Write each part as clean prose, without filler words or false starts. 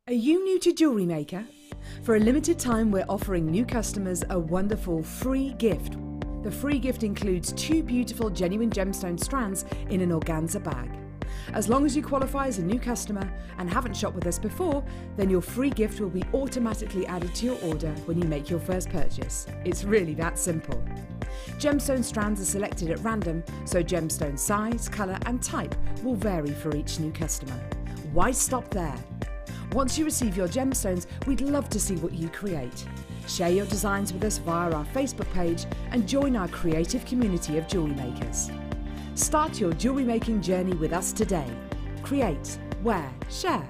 Are you new to Jewellery Maker? For a limited time, we're offering new customers a wonderful free gift. The free gift includes 2 beautiful genuine gemstone strands in an organza bag. As long as you qualify as a new customer and haven't shopped with us before, then your free gift will be automatically added to your order when you make your first purchase. It's really that simple. Gemstone strands are selected at random, so gemstone size, colour and type will vary for each new customer. Why stop there? Once you receive your gemstones, we'd love to see what you create. Share your designs with us via our Facebook page and join our creative community of jewellery makers. Start your jewellery making journey with us today. Create, wear, share.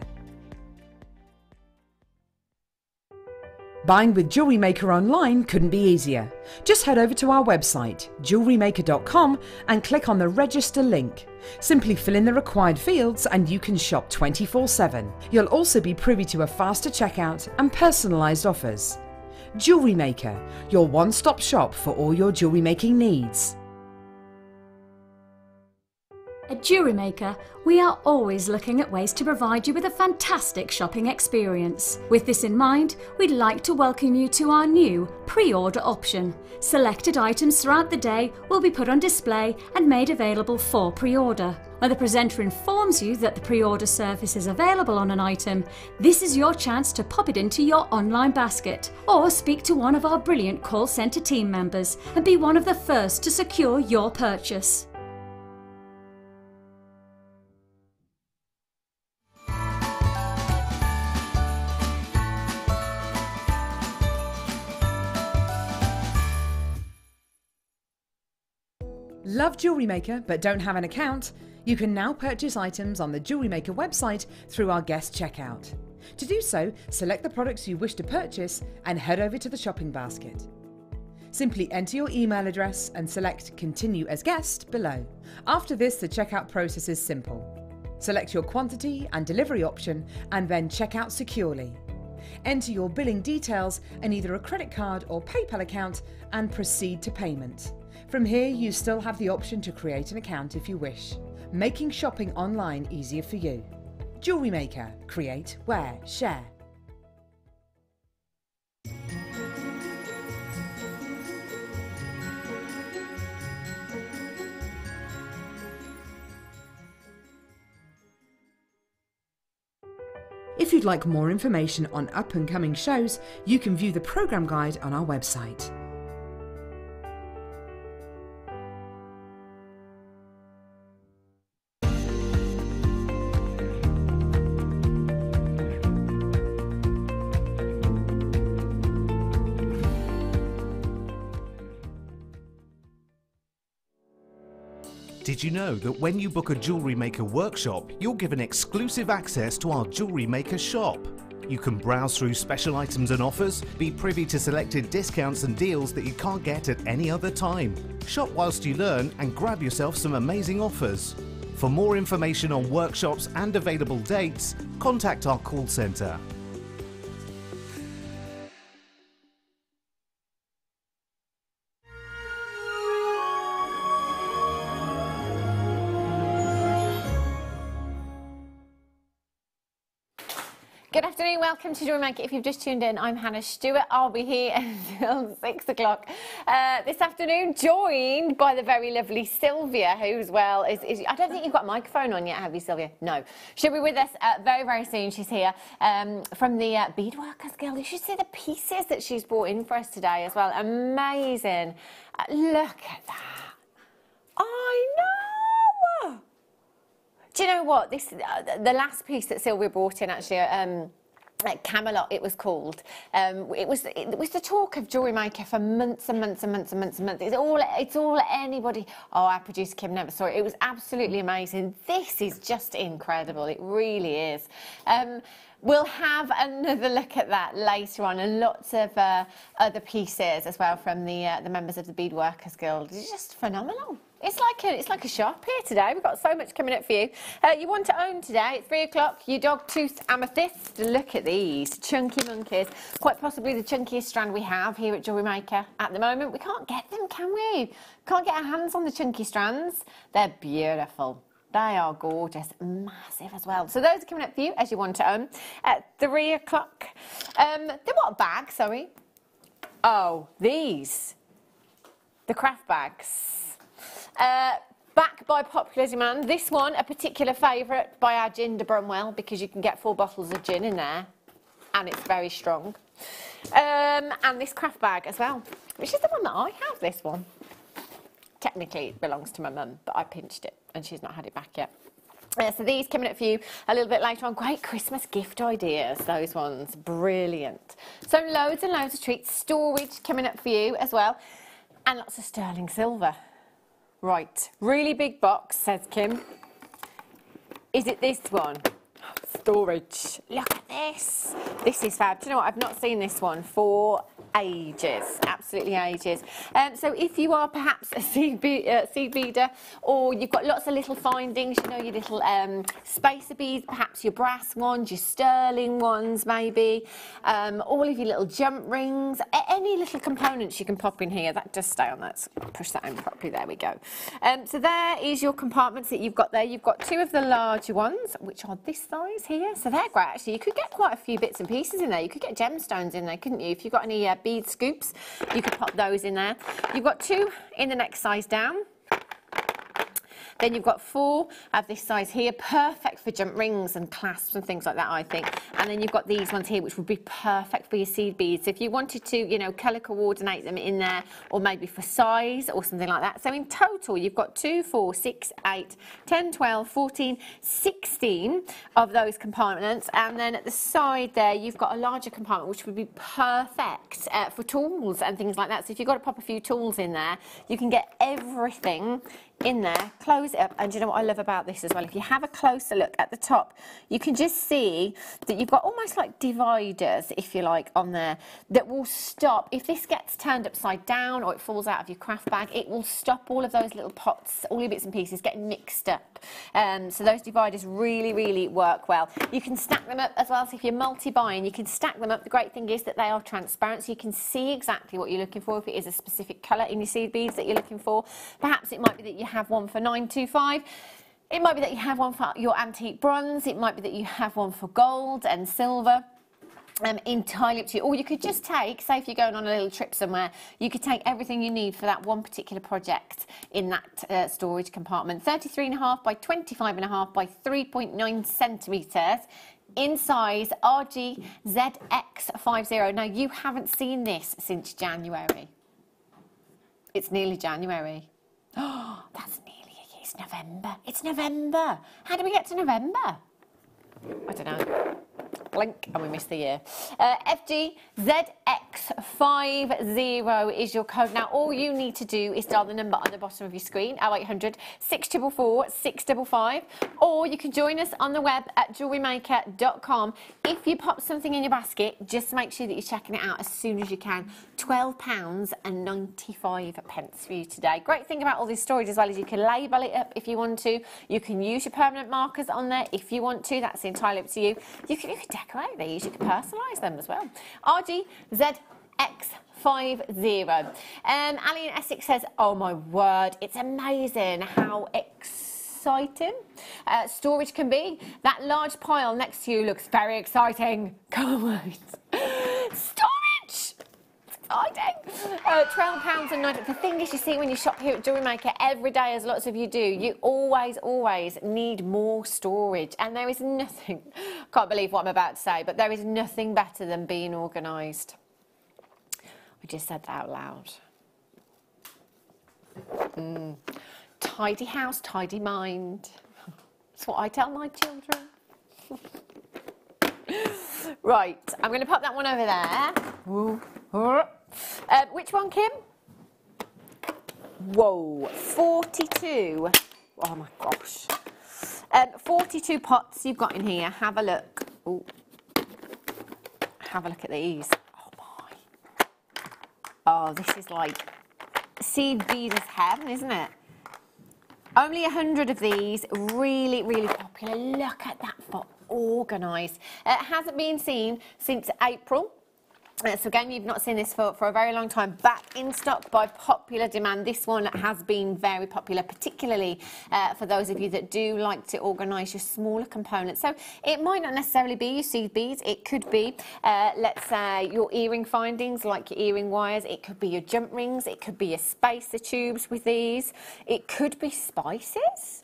Buying with Jewellery Maker online couldn't be easier. Just head over to our website, JewelleryMaker.com, and click on the register link. Simply fill in the required fields and you can shop 24/7. You'll also be privy to a faster checkout and personalised offers. Jewellery Maker, your one-stop shop for all your jewellery making needs. At Jewellery Maker, we are always looking at ways to provide you with a fantastic shopping experience. With this in mind, we'd like to welcome you to our new pre-order option. Selected items throughout the day will be put on display and made available for pre-order. When the presenter informs you that the pre-order service is available on an item, this is your chance to pop it into your online basket or speak to one of our brilliant call centre team members and be one of the first to secure your purchase. Love Jewellery Maker but don't have an account? You can now purchase items on the Jewellery Maker website through our guest checkout. To do so, select the products you wish to purchase and head over to the shopping basket. Simply enter your email address and select Continue as Guest below. After this, the checkout process is simple. Select your quantity and delivery option and then check out securely. Enter your billing details and either a credit card or PayPal account and proceed to payment. From here, you still have the option to create an account if you wish, making shopping online easier for you. Jewellery Maker. Create, wear, share. If you'd like more information on up-and-coming shows, you can view the programme guide on our website. Did you know that when you book a Jewellery Maker workshop, you're given exclusive access to our Jewellery Maker shop? You can browse through special items and offers, be privy to selected discounts and deals that you can't get at any other time. Shop whilst you learn and grab yourself some amazing offers. For more information on workshops and available dates, contact our call centre. Good afternoon, welcome to Jewellery Maker. If you've just tuned in, I'm Hannah Stuart. I'll be here until 6 o'clock this afternoon, joined by the very lovely Sylvia, who as well is I don't think you've got a microphone on yet, have you, Sylvia? No. She'll be with us very, very soon. She's here from the Beadworkers Guild. You should see the pieces that she's brought in for us today as well. Amazing. Look at that. I know. Do you know what? This the last piece that Sylvia brought in, actually, at Camelot, it was called. It was the talk of Jewellery Maker for months and months and months and months and months. It's all anybody. Oh, our producer Kim never saw it. It was absolutely amazing. This is just incredible. It really is. We'll have another look at that later on, and lots of other pieces as well from the members of the Beadworkers Guild. It's just phenomenal. It's like a shop here today. We've got so much coming up for you. You want to own today at 3 o'clock your dog-tooth amethyst. Look at these chunky monkeys. Quite possibly the chunkiest strand we have here at Jewellery Maker at the moment. We can't get them, can we? Can't get our hands on the chunky strands. They're beautiful. They are gorgeous, massive as well. So those are coming up for you as you want at home at 3 o'clock. They're what bag, sorry? Oh, these. The craft bags. Back by popular demand. This one, a particular favourite by our gin de Bromwell, because you can get 4 bottles of gin in there, and it's very strong. And this craft bag as well, which is the one that I have, this one. Technically, it belongs to my mum, but I pinched it, and she's not had it back yet. So these coming up for you a little bit later on. Great Christmas gift ideas, those ones. Brilliant. So loads and loads of treats. Storage coming up for you as well. And lots of sterling silver. Right. Really big box, says Kim. Is it this one? Storage. Look at this. This is fab. Do you know what? I've not seen this one for ages. Absolutely ages. So if you are perhaps a seed beader, or you've got lots of little findings, you know, your little spacer beads, perhaps your brass ones, your sterling ones maybe, all of your little jump rings, any little components you can pop in here. That does stay on. Let's push that in properly. There we go. So there is your compartments that you've got there. You've got 2 of the larger ones, which are this size here. So they're great actually. You could get quite a few bits and pieces in there. You could get gemstones in there, couldn't you? If you've got any bead scoops, you could pop those in there. You've got 2 in the next size down. Then you've got 4 of this size here, perfect for jump rings and clasps and things like that, I think. And then you've got these ones here, which would be perfect for your seed beads. So if you wanted to, you know, colour coordinate them in there, or maybe for size or something like that. So in total, you've got 2, 4, 6, 8, 10, 12, 14, 16 of those compartments. And then at the side there, you've got a larger compartment, which would be perfect for tools and things like that. So if you've got to pop a few tools in there, you can get everything in there, close it up. And do you know what I love about this as well? If you have a closer look at the top, you can just see that you've got almost like dividers, if you like, on there that will stop. If this gets turned upside down or it falls out of your craft bag, it will stop all of those little pots, all your bits and pieces getting mixed up. So those dividers really, really work well. You can stack them up as well. So if you're multi-buying, you can stack them up. The great thing is that they are transparent, so you can see exactly what you're looking for. If it is a specific colour in your seed beads that you're looking for, perhaps it might be that you have one for $9.25. It might be that you have one for your antique bronze. It might be that you have one for gold and silver. Entirely up to you. Or you could just take, say if you're going on a little trip somewhere, you could take everything you need for that one particular project in that storage compartment. 33.5 by 25.5 by 3.9 centimetres. In size RGZX50. Now you haven't seen this since January. It's nearly January. Oh, that's nearly a year. It's November. It's November. How do we get to November? I don't know. Blink and we missed the year. FGZX50 is your code. Now all you need to do is dial the number on the bottom of your screen, 0800 644 655, or you can join us on the web at JewelleryMaker.com. If you pop something in your basket, just make sure that you're checking it out as soon as you can. £12.95 for you today. Great thing about all this storage as well is you can label it up if you want to. You can use your permanent markers on there if you want to. That's entirely up to you. You can decorate these, you can personalise them as well. RGZX50. Ali in Essex says, oh my word, it's amazing how exciting storage can be. That large pile next to you looks very exciting. Come on. Storage! Exciting. £12.90. The thing is, you see, when you shop here at Jewellery Maker every day, as lots of you do, you always need more storage. And there is nothing, can't believe what I'm about to say, but there is nothing better than being organised. I just said that out loud. Tidy house, tidy mind. That's what I tell my children. Right, I'm going to pop that one over there. Which one, Kim? Whoa, 42. Oh my gosh. 42 pots you've got in here. Have a look. Ooh. Have a look at these. Oh my. Oh, this is like seed beader's heaven, isn't it? Only 100 of these. Really, really popular. Look at that for organised. It hasn't been seen since April. So again, you've not seen this for a very long time. Back in stock by popular demand. This one has been very popular, particularly for those of you that do like to organise your smaller components. So it might not necessarily be your seed beads. It could be, let's say, your earring findings, like your earring wires. It could be your jump rings. It could be your spacer tubes with these. It could be spices.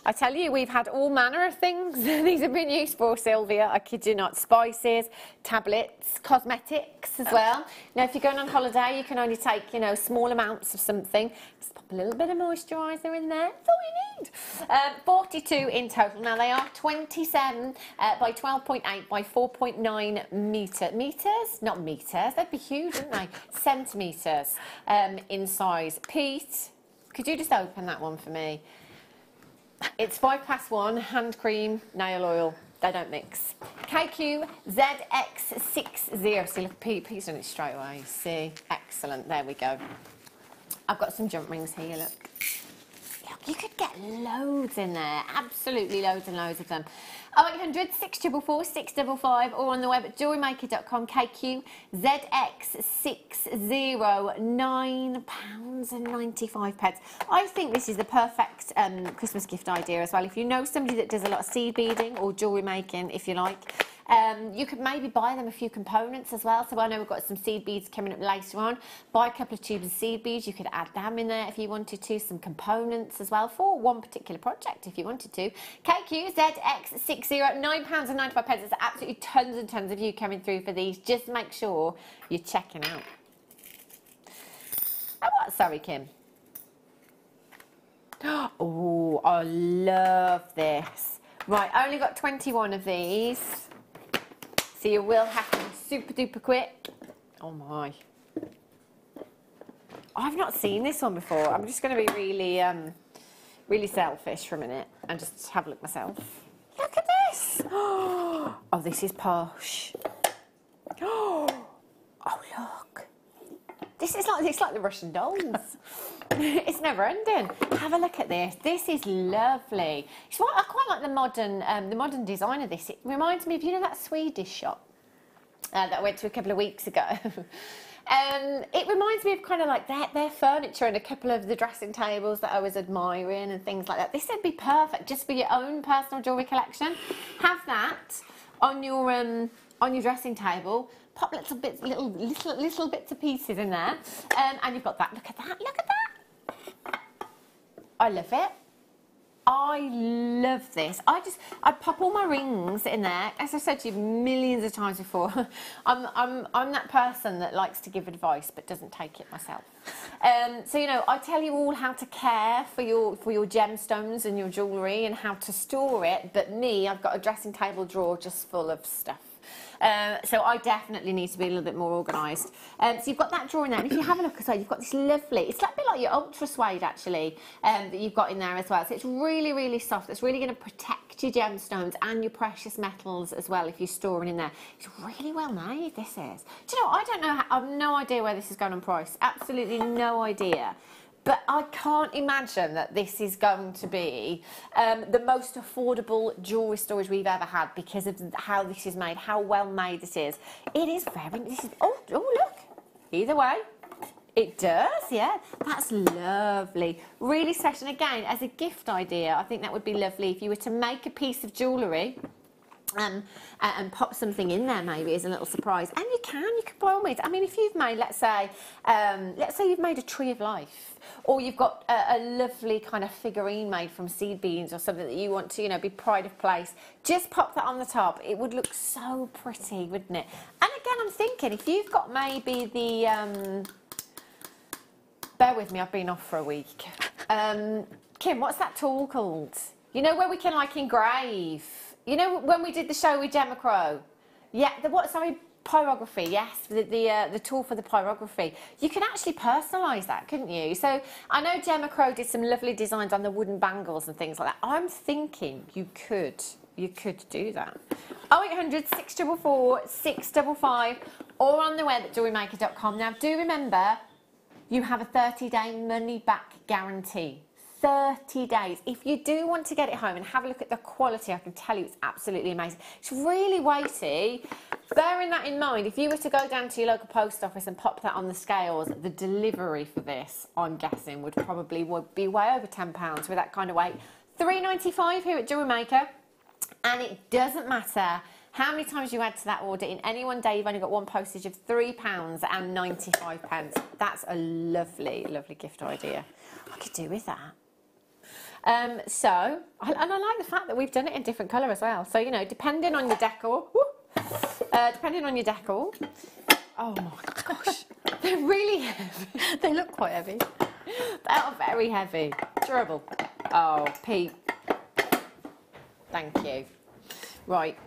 I tell you, we've had all manner of things these have been used for, Sylvia. I kid you not. Spices, tablets, cosmetics as well. Now, if you're going on holiday, you can only take, you know, small amounts of something. Just pop a little bit of moisturiser in there. That's all you need. 42 in total. Now, they are 27 by 12.8 by 4.9 meters. Not meters. They'd be huge, wouldn't they? Centimetres in size. Pete, could you just open that one for me? It's 1:05, hand cream, nail oil. They don't mix. KQ ZX60. See, look, Pete's done it straight away. See, excellent. There we go. I've got some jump rings here. Look, you could get loads in there. Absolutely loads and loads of them. 0800 644 655 or on the web at jewellerymaker.com. KQ ZX60, £9.95. I think this is the perfect Christmas gift idea as well. If you know somebody that does a lot of seed beading or jewellery making, if you like, you could maybe buy them a few components as well. So I know we've got some seed beads coming up later on. Buy a couple of tubes of seed beads. You could add them in there if you wanted to. Some components as well for one particular project if you wanted to. KQZX60, £9.95. There's absolutely tons and tons of you coming through for these. Just make sure you're checking out. Oh, what? Sorry, Kim. Oh, I love this. Right, I only got 21 of these. So you will have to be super duper quick. Oh my. I've not seen this one before. I'm just going to be really, really selfish for a minute and just have a look myself. Look at this. Oh, this is posh. Oh, look. This is like, it's like the Russian dolls. It's never ending. Have a look at this. This is lovely. It's what I quite like the modern design of this. It reminds me of, you know, that Swedish shop that I went to a couple of weeks ago. It reminds me of kind of like their furniture and a couple of the dressing tables that I was admiring and things like that. This would be perfect just for your own personal jewellery collection. Have that on your dressing table. Pop little bits of pieces in there, and you've got that. Look at that! Look at that! I love it. I love this. I'd pop all my rings in there. As I've said to you millions of times before, I'm that person that likes to give advice but doesn't take it myself. So, you know, I tell you all how to care for your gemstones and your jewellery and how to store it, but me, I've got a dressing table drawer just full of stuff. So I definitely need to be a little bit more organised. So you've got that drawer in there, and if you have a look as well, you've got this lovely, it's a bit like your ultra suede actually, that you've got in there as well. So it's really, really soft. It's really going to protect your gemstones and your precious metals as well if you're storing in there. It's really well made, this is. Do you know, I don't know, I've no idea where this is going on price. Absolutely no idea. But I can't imagine that this is going to be the most affordable jewellery storage we've ever had because of how this is made, how well made this is. It is very, oh look, either way, it does, yeah. That's lovely. Really special. And again, as a gift idea, I think that would be lovely if you were to make a piece of jewellery and pop something in there maybe as a little surprise. And you can by all means. I mean, if you've made, let's say you've made a tree of life, or you've got a lovely kind of figurine made from seed beans or something that you want to, you know, be pride of place, just pop that on the top. It would look so pretty, wouldn't it? And again, I'm thinking if you've got maybe the, bear with me, I've been off for a week. Kim, what's that tool called? You know, where we can like engrave. You know when we did the show with Gemma Crow? Yeah, pyrography, yes, the tool for the pyrography. You can actually personalise that, couldn't you? So I know Gemma Crow did some lovely designs on the wooden bangles and things like that. I'm thinking you could do that. 0800 644 655 or on the web at jewellerymaker.com. Now do remember, you have a 30-day money back guarantee. 30 days. If you do want to get it home and have a look at the quality, I can tell you it's absolutely amazing. It's really weighty. Bearing that in mind, if you were to go down to your local post office and pop that on the scales, the delivery for this, I'm guessing, would be way over £10 with that kind of weight. £3.95 here at Jewellery Maker, and it doesn't matter how many times you add to that order. In any one day, you've only got one postage of £3.95. That's a lovely, lovely gift idea. I could do with that. And I like the fact that we've done it in different colour as well. So, you know, depending on your decor, oh my gosh, they're really heavy. They look quite heavy. They are very heavy. Durable. Oh, Pete. Thank you. Right.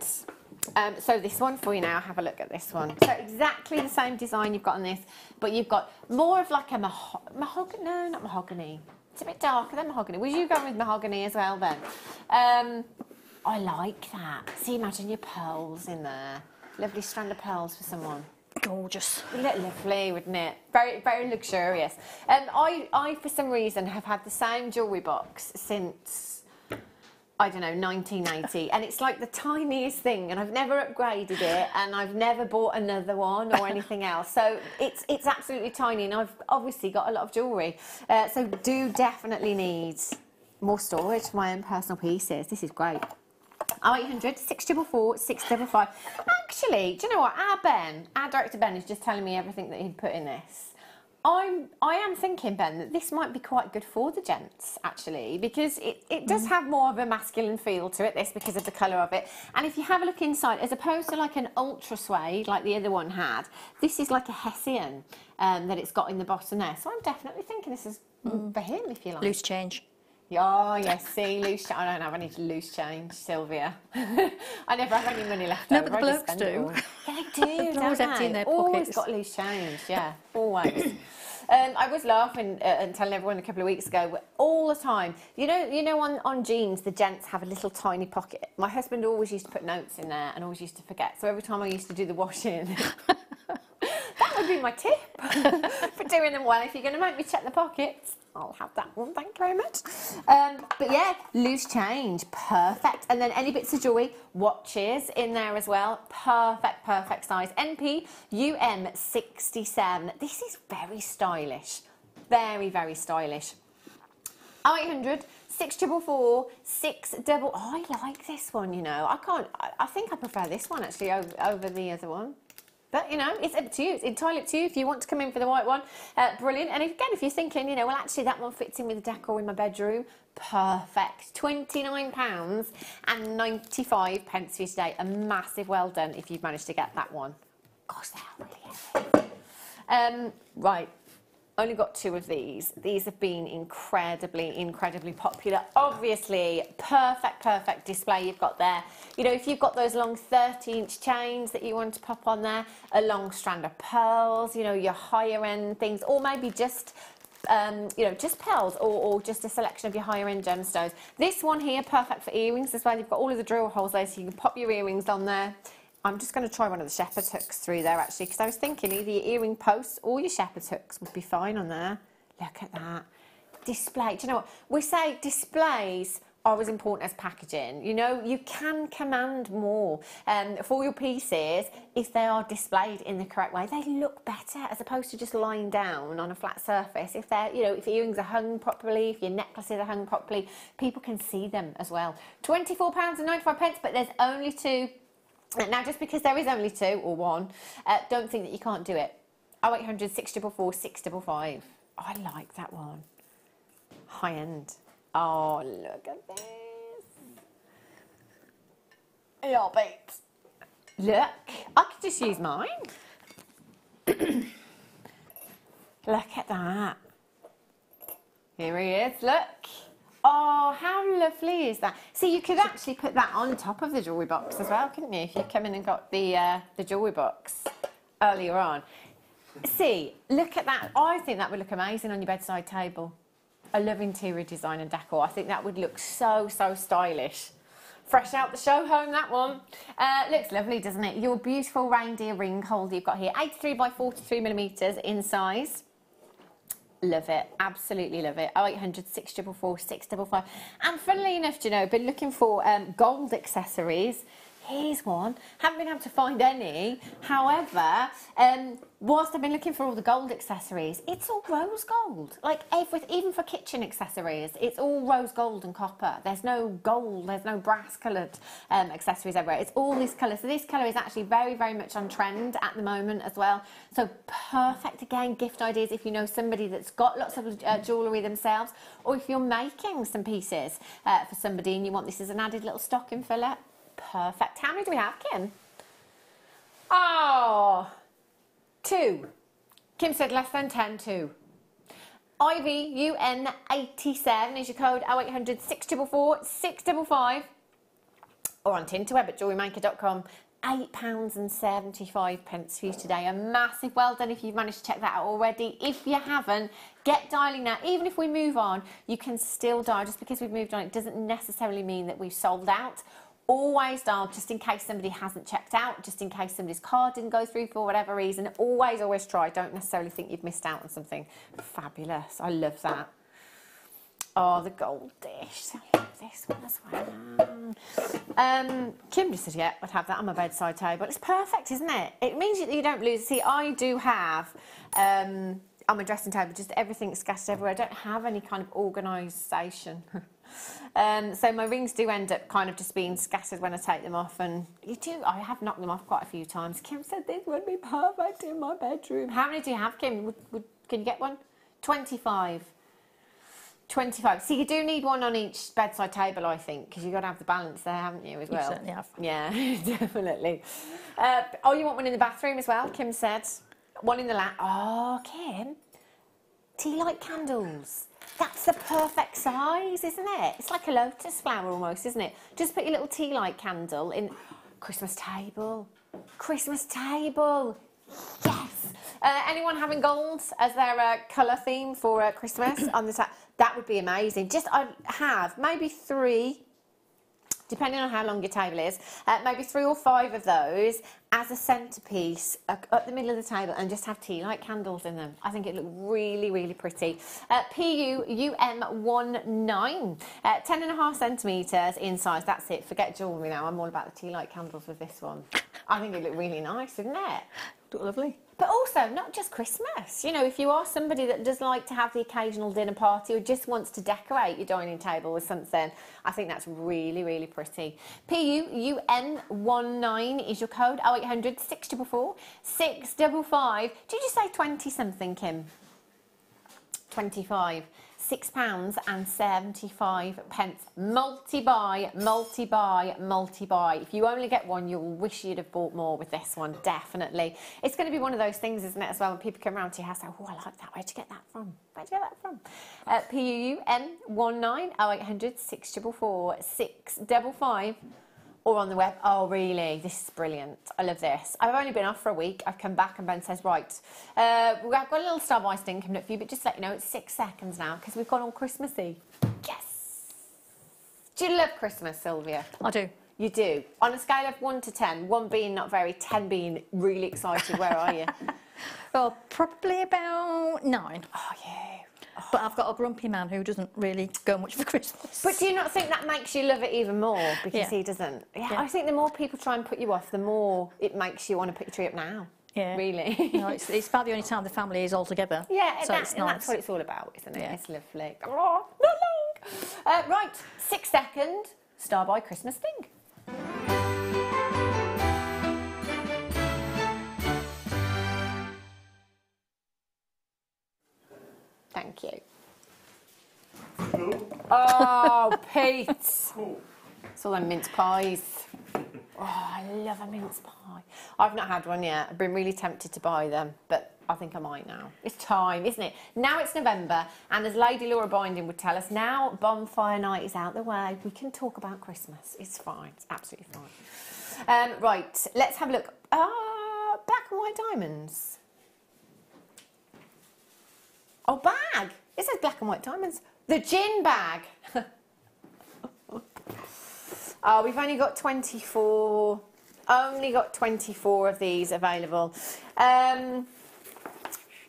So this one for you now, have a look at this one. So exactly the same design you've got on this, but you've got more of like a mahogany, no, not mahogany. It's a bit darker than mahogany. Was you going with mahogany as well then? I like that. See, imagine your pearls in there. Lovely strand of pearls for someone. Gorgeous. Wouldn't it look lovely, wouldn't it? Very, very luxurious. I, for some reason, have had the same jewellery box since, I don't know, 1980, and it's like the tiniest thing, and I've never upgraded it, and I've never bought another one or anything else. So it's absolutely tiny, and I've obviously got a lot of jewellery. So do definitely need more storage for my own personal pieces. This is great. 0800 644 655. Actually, do you know what? Our director Ben is just telling me everything that he'd put in this. I am thinking, Ben, that this might be quite good for the gents, actually, because it does have more of a masculine feel to it, this, because of the colour of it. And if you have a look inside, as opposed to like an ultra suede like the other one had, this is like a Hessian that it's got in the bottom there. So I'm definitely thinking this is for him, if you like. Loose change. Oh, yes, see, loose change. I don't have any loose change, Sylvia. I never have any money left No, over. but the blokes do. Yeah, they do, They're always empty in their Always pockets. got loose change, yeah, always. I was laughing and telling everyone a couple of weeks ago, all the time, you know on jeans, the gents have a little tiny pocket. My husband always used to put notes in there and always used to forget. So every time I used to do the washing, that would be my tip for doing them well. If you're going to make me check the pockets, I'll have that one, thank you very much. But yeah, loose change, perfect. And then any bits of jewellery, watches in there as well, perfect, perfect size. NP UM67. This is very stylish, very, very stylish. 0800 644 644. I like this one, you know. I think I prefer this one actually over the other one. But, you know, it's up to you. It's entirely up to you if you want to come in for the white one. Brilliant. And again, if you're thinking, you know, well, actually, that one fits in with the decor in my bedroom, perfect. £29.95 for you today. A massive well done if you've managed to get that one. Gosh, they are really heavy. Right. Only got 2 of these. These have been incredibly, incredibly popular. Obviously, perfect display you've got there. You know, if you've got those long 30-inch chains that you want to pop on there, a long strand of pearls, you know, your higher end things, or maybe just, you know, just pearls or just a selection of your higher end gemstones. This one here, perfect for earrings as well. You've got all of the drill holes there, so you can pop your earrings on there. I'm just going to try one of the shepherd's hooks through there, actually, because I was thinking either your earring posts or your shepherd's hooks would be fine on there. Look at that. Display. Do you know what? We say displays are as important as packaging. You know, you can command more for your pieces if they are displayed in the correct way. They look better as opposed to just lying down on a flat surface. If they're, you know, if your earrings are hung properly, if your necklaces are hung properly, people can see them as well. £24.95, but there's only 2. Now, just because there is only 2 or 1, don't think that you can't do it. 0800 644 655. I like that one. High end. Oh, look at this. Yeah, babes. Look, I could just use mine. Look at that. Here he is, look. Oh, how lovely is that? See, you could actually put that on top of the jewellery box as well, couldn't you? If you come in and got the jewellery box earlier on. See, look at that. I think that would look amazing on your bedside table. I love interior design and decor. I think that would look so, so stylish. Fresh out the show home, that one. Looks lovely, doesn't it? Your beautiful reindeer ring holder you've got here. 83 by 43 millimetres in size. Love it, absolutely love it. 0800 644 655. And funnily enough, do you know, been looking for gold accessories. Here's one. Haven't been able to find any. However, whilst I've been looking for all the gold accessories, it's all rose gold. Like even for kitchen accessories, it's all rose gold and copper. There's no gold, there's no brass coloured accessories everywhere. It's all this colour. So this colour is actually very, very much on trend at the moment as well. So perfect, again, gift ideas if you know somebody that's got lots of jewellery themselves, or if you're making some pieces for somebody and you want this as an added little stocking filler. Perfect. How many do we have, Kim? Oh, 2. Kim said less than 10, 2. IVUN87 is your code, 0800 644 655, or on Tinterweb at jewellerymaker.com. £8.75 for you today. A massive well done if you've managed to check that out already. If you haven't, get dialing now. Even if we move on, you can still dial. Just because we've moved on, it doesn't necessarily mean that we've sold out. Always dial, just in case somebody hasn't checked out, just in case somebody's card didn't go through for whatever reason. Always try. Don't necessarily think you've missed out on something fabulous. I love that. Oh, the gold dish. I love this one as well. Kim just said, yeah, I'd have that on my bedside table. It's perfect, isn't it? It means that you don't lose. See, I do have on my dressing table just everything scattered everywhere. I don't have any kind of organisation. So my rings do end up kind of just being scattered when I take them off, and I have knocked them off quite a few times. Kim said this would be perfect in my bedroom. How many do you have, Kim? Can you get one? 25. 25. So you do need one on each bedside table, I think, because you've got to have the balance there, haven't you, as well? You certainly have. Yeah, definitely. Oh, you want one in the bathroom as well, Kim said. One in the lounge. Oh, Kim. Tea light candles. That's the perfect size, isn't it? It's like a lotus flower almost, isn't it? Just put your little tea light candle in. Christmas table. Christmas table. Yes. Anyone having gold as their colour theme for Christmas on the that would be amazing. I'd have maybe 3, depending on how long your table is, maybe 3 or 5 of those as a centrepiece at the middle of the table, and just have tea light candles in them. I think it'd look really, really pretty. PUUM19, 10.5 centimetres in size. That's it. Forget jewellery now. I'm all about the tea light candles with this one. I think it'd look really nice, wouldn't it? Look lovely. But also, not just Christmas. You know, if you are somebody that does like to have the occasional dinner party or just wants to decorate your dining table with something, I think that's really, really pretty. PUUN19 is your code, 0800 644 655. Did you say 20-something, Kim? 25. £6.75. Multi-buy, multi-buy, multi-buy. If you only get one, you'll wish you'd have bought more with this one, definitely. It's going to be one of those things, isn't it, as well, when people come around to your house, oh, I like that. Where'd you get that from? Where'd you get that from? PUUN19, 0800 644 655. Or on the web. Oh, really? This is brilliant. I love this. I've only been off for a week. I've come back and Ben says, right, we've got a little star by thing coming up for you, but just to let you know, it's 6 seconds now because we've gone all Christmassy. Yes. Do you love Christmas, Sylvia? I do. You do? On a scale of 1 to 10, 1 being not very, 10 being really excited, where are you? Well, probably about 9. Oh, yeah. But I've got a grumpy man who doesn't really go much for Christmas. But do you not think that makes you love it even more because he doesn't? Yeah, I think the more people try and put you off, the more it makes you want to put your tree up now. Yeah. Really. No, it's about the only time the family is all together. Yeah, so that's what it's all about, isn't it? Yeah. It's lovely. Oh, not long. Right, 6 second Star by Christmas thing. Thank you. Oh, Pete. It's all them mince pies. Oh, I love a mince pie. I've not had one yet. I've been really tempted to buy them, but I think I might now. It's time, isn't it? Now it's November, and as Lady Laura Binding would tell us, now bonfire night is out the way, we can talk about Christmas. It's fine. It's absolutely fine. Right, let's have a look. Black and white diamonds. Oh, bag. It says black and white diamonds. The gin bag. Oh, we've only got 24. Only got 24 of these available.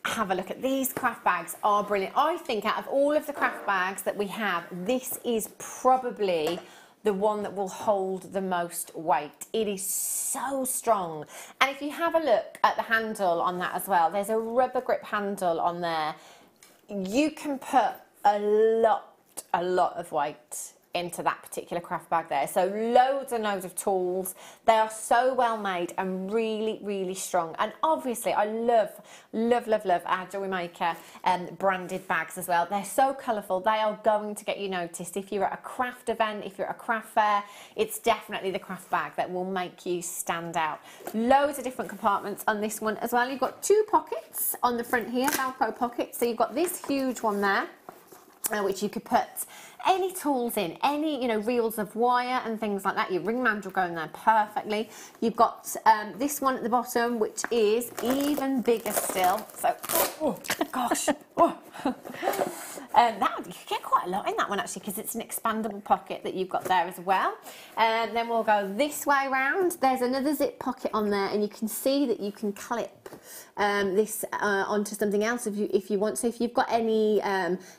have a look at these craft bags. Are brilliant. I think out of all of the craft bags that we have, this is probably the one that will hold the most weight. It is so strong. And if you have a look at the handle on that as well, there's a rubber grip handle on there. You can put a lot of weight into that particular craft bag there. So loads and loads of tools. They are so well made and really, really strong. And obviously I love our Jewellery Maker branded bags as well. They're so colourful. They are going to get you noticed. If you're at a craft event, if you're at a craft fair, it's definitely the craft bag that will make you stand out. Loads of different compartments on this one as well. You've got 2 pockets on the front here, Velcro pockets. So you've got this huge one there, which you could put any tools in, any, you know, reels of wire and things like that. Your ring mandrel will go in there perfectly. You've got this one at the bottom, which is even bigger still. So, oh gosh, oh. That you can get quite a lot in that one actually, because it's an expandable pocket that you've got there as well. And then we'll go this way round. There's another zip pocket on there, and you can see that you can clip this onto something else if you want. So if you've got any,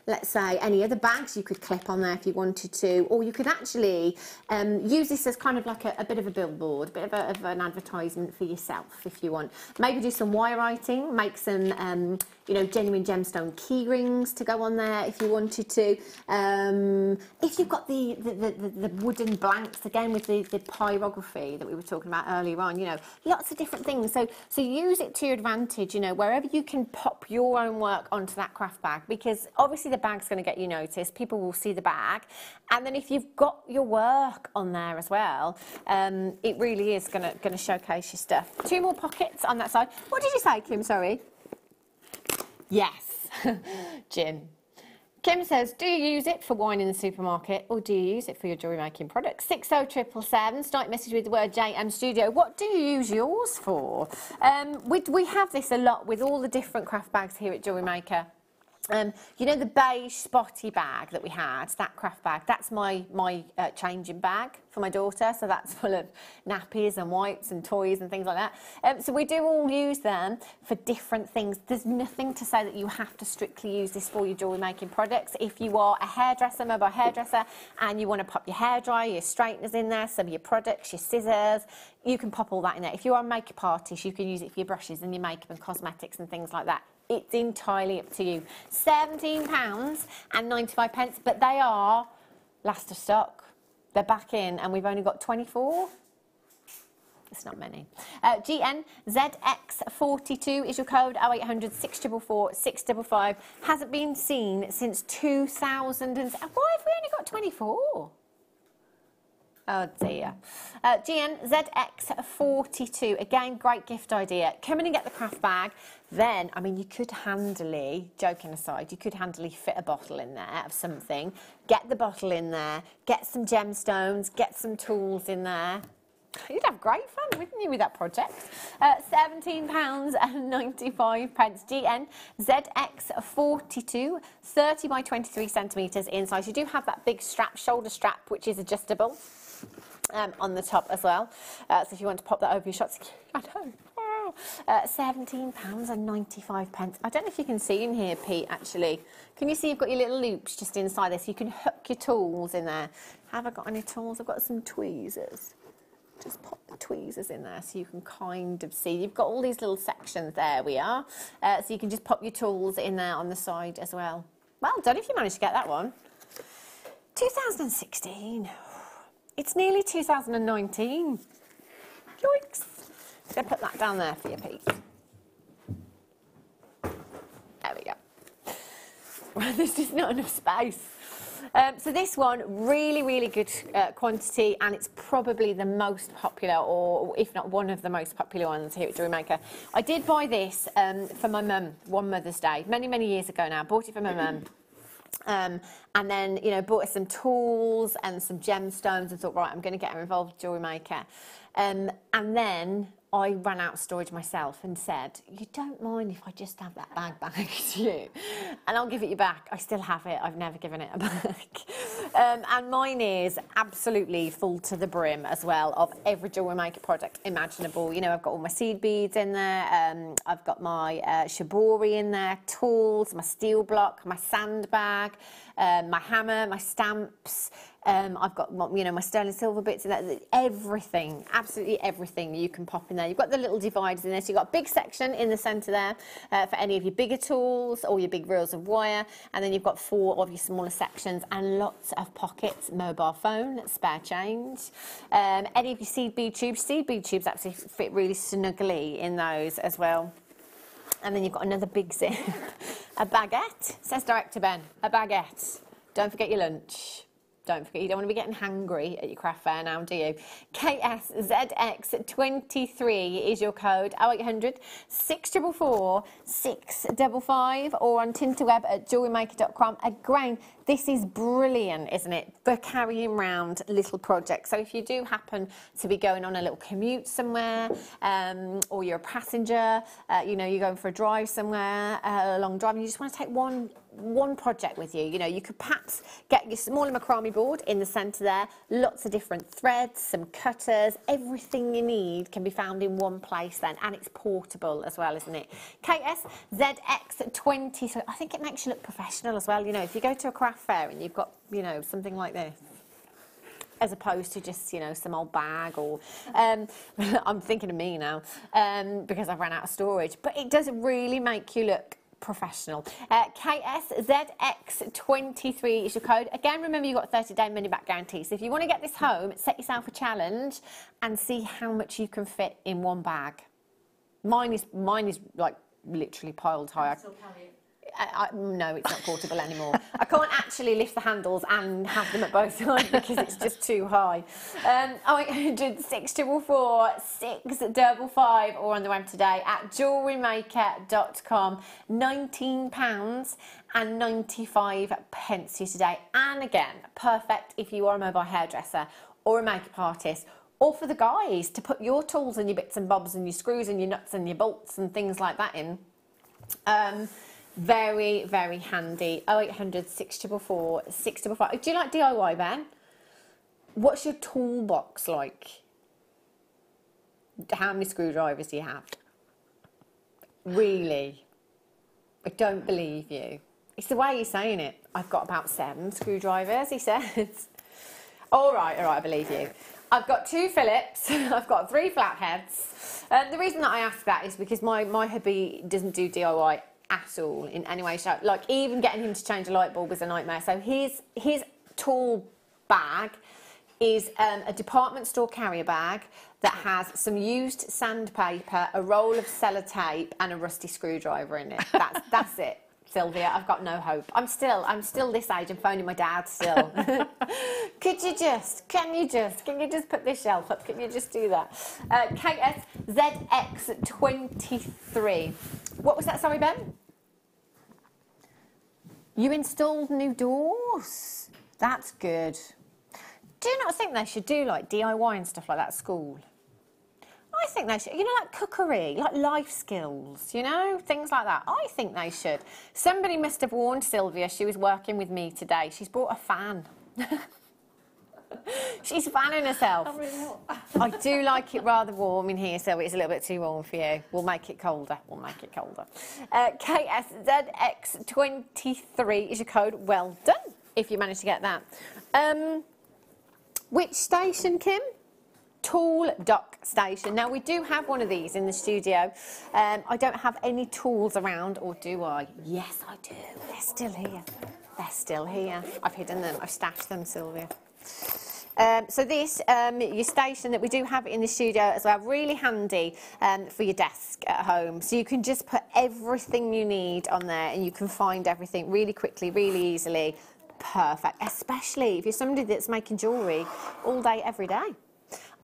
let's say, any other bags, you could clip on there if you wanted to, or you could actually use this as kind of like a bit of a billboard, a bit of an advertisement for yourself if you want. Maybe do some wire writing, make some you know, genuine gemstone key rings to go on there if you wanted to. If you've got the wooden blanks, again with the pyrography that we were talking about earlier on, you know, lots of different things. So use it to your advantage, you know, wherever you can pop your own work onto that craft bag, because obviously the bag's going to get you noticed. People will see the bag. And then if you've got your work on there as well, it really is going to showcase your stuff. 2 more pockets on that side. What did you say, Kim? Sorry. Yes, Jim. Kim says, do you use it for wine in the supermarket, or do you use it for your jewellery making products? 60777, start message with the word JM Studio. What do you use yours for? We have this a lot with all the different craft bags here at Jewellery Maker. You know the beige spotty bag that we had, that craft bag, that's my changing bag for my daughter, so that's full of nappies and wipes and toys and things like that. So we do all use them for different things. There's nothing to say that you have to strictly use this for your jewellery making products. If you are a hairdresser, mobile hairdresser, and you want to pop your hairdryer, your straighteners in there, some of your products, your scissors, you can pop all that in there. If you're on makeup artist, you can use it for your brushes and your makeup and cosmetics and things like that. It's entirely up to you. £17.95, but they are last of stock. They're back in, and we've only got 24. It's not many. GNZX42 is your code, 0800 644 655. Hasn't been seen since 2000. Why have we only got 24? Oh dear. GNZX42, again, great gift idea. Come in and get the craft bag. Then, I mean, you could handily, joking aside, you could handily fit a bottle in there of something. Get the bottle in there, get some gemstones, get some tools in there. You'd have great fun, wouldn't you, with that project? £17.95. GNZX42, 30 by 23 centimetres in size. You do have that big strap, shoulder strap, which is adjustable. On the top as well, so if you want to pop that over your shots, I know. £17.95. I don't know if you can see in here, Pete, actually. Can you see you've got your little loops just inside this? You can hook your tools in there. Have I got any tools? I've got some tweezers. Just pop the tweezers in there so you can kind of see. You've got all these little sections. There we are. So you can just pop your tools in there on the side as well. Well done if you managed to get that one. 2016. It's nearly 2019. Yikes. I'm going to put that down there for you, Pete. There we go. There's just not enough space. So this one, really, really good quantity, and it's probably the most popular, or if not one of the most popular ones here at Jewellery Maker. I did buy this for my mum one Mother's Day, many, many years ago now. Bought it for my mum. And then, you know, bought her some tools and some gemstones and thought, right, I'm going to get her involved with Jewellery Maker. And then I ran out of storage myself and said, you don't mind if I just have that bag back to you? And I'll give it you back. I still have it. I've never given it back. And mine is absolutely full to the brim as well of every Jewellery Maker product imaginable. You know, I've got all my seed beads in there, I've got my shibori in there, tools, my steel block, my sandbag, my hammer, my stamps. I've got, you know, my sterling silver bits in there. Everything, absolutely everything you can pop in there. You've got the little dividers in there. So you've got a big section in the centre there for any of your bigger tools or your big reels of wire. And then you've got 4 of your smaller sections and lots of pockets, mobile phone, spare change. Any of your seed bead tubes actually fit really snugly in those as well. And then you've got another big zip, a baguette. Says Director Ben, a baguette. Don't forget your lunch. Don't forget, you don't want to be getting hangry at your craft fair now, do you? KSZX23 is your code, 0800 644 655, or on Tinterweb at jewellerymaker.com. Again, this is brilliant, isn't it, for carrying around little projects. So if you do happen to be going on a little commute somewhere, or you're a passenger, you know, you're going for a drive somewhere, a long drive, and you just want to take one project with you. You know, you could perhaps get your smaller macrame board in the centre there, lots of different threads, some cutters, everything you need can be found in one place then, and it's portable as well, isn't it? KSZX20, so I think it makes you look professional as well. You know, if you go to a craft fair and you've got, you know, something like this, as opposed to just, you know, some old bag or, I'm thinking of me now, because I've run out of storage, but it does really make you look professional. KSZX23 is your code. Again, remember you've got a 30-day money-back guarantee. So if you want to get this home, set yourself a challenge and see how much you can fit in one bag. Mine is like literally piled high. No, it's not portable anymore. I can't actually lift the handles and have them at both sides because it's just too high. 0800 644 655, or on the web today at jewellerymaker.com. £19.95 here today. And again, perfect if you are a mobile hairdresser or a makeup artist, or for the guys to put your tools and your bits and bobs and your screws and your nuts and your bolts and things like that in. Very, very handy. 0800 644 655. Do you like DIY, Ben? What's your toolbox like? How many screwdrivers do you have? Really? I don't believe you. It's the way you're saying it. I've got about 7 screwdrivers, he says. All right, I believe you. I've got 2 Phillips, I've got 3 flatheads. The reason that I ask that is because my hubby doesn't do DIY at all in any way, shape. Like even getting him to change a light bulb is a nightmare. So his tool bag is a department store carrier bag that has some used sandpaper, a roll of sellotape, and a rusty screwdriver in it. That's it. Sylvia, I've got no hope. I'm still this age and phoning my dad still. Can you just put this shelf up? Can you just do that? KSZX23. What was that, sorry, Ben? You installed new doors. That's good. Do you not think they should do like DIY and stuff like that at school? I think they should, you know, like cookery, like life skills, you know, things like that. I think they should. Somebody must have warned Sylvia. She was working with me today. She's brought a fan. She's fanning herself. I'm really hot. I do like it rather warm in here, so it's a little bit too warm for you. We'll make it colder. KSZX23 is your code. Well done, if you managed to get that. Which station, Kim? Tool dock station. Now we do have one of these in the studio. I don't have any tools around, or do I? Yes, I do. They're still here. They're still here. I've hidden them. I've stashed them, Sylvia. So this, your station that we do have in the studio as well, really handy for your desk at home. So you can just put everything you need on there and you can find everything really quickly, really easily. Perfect. Especially if you're somebody that's making jewellery all day, every day.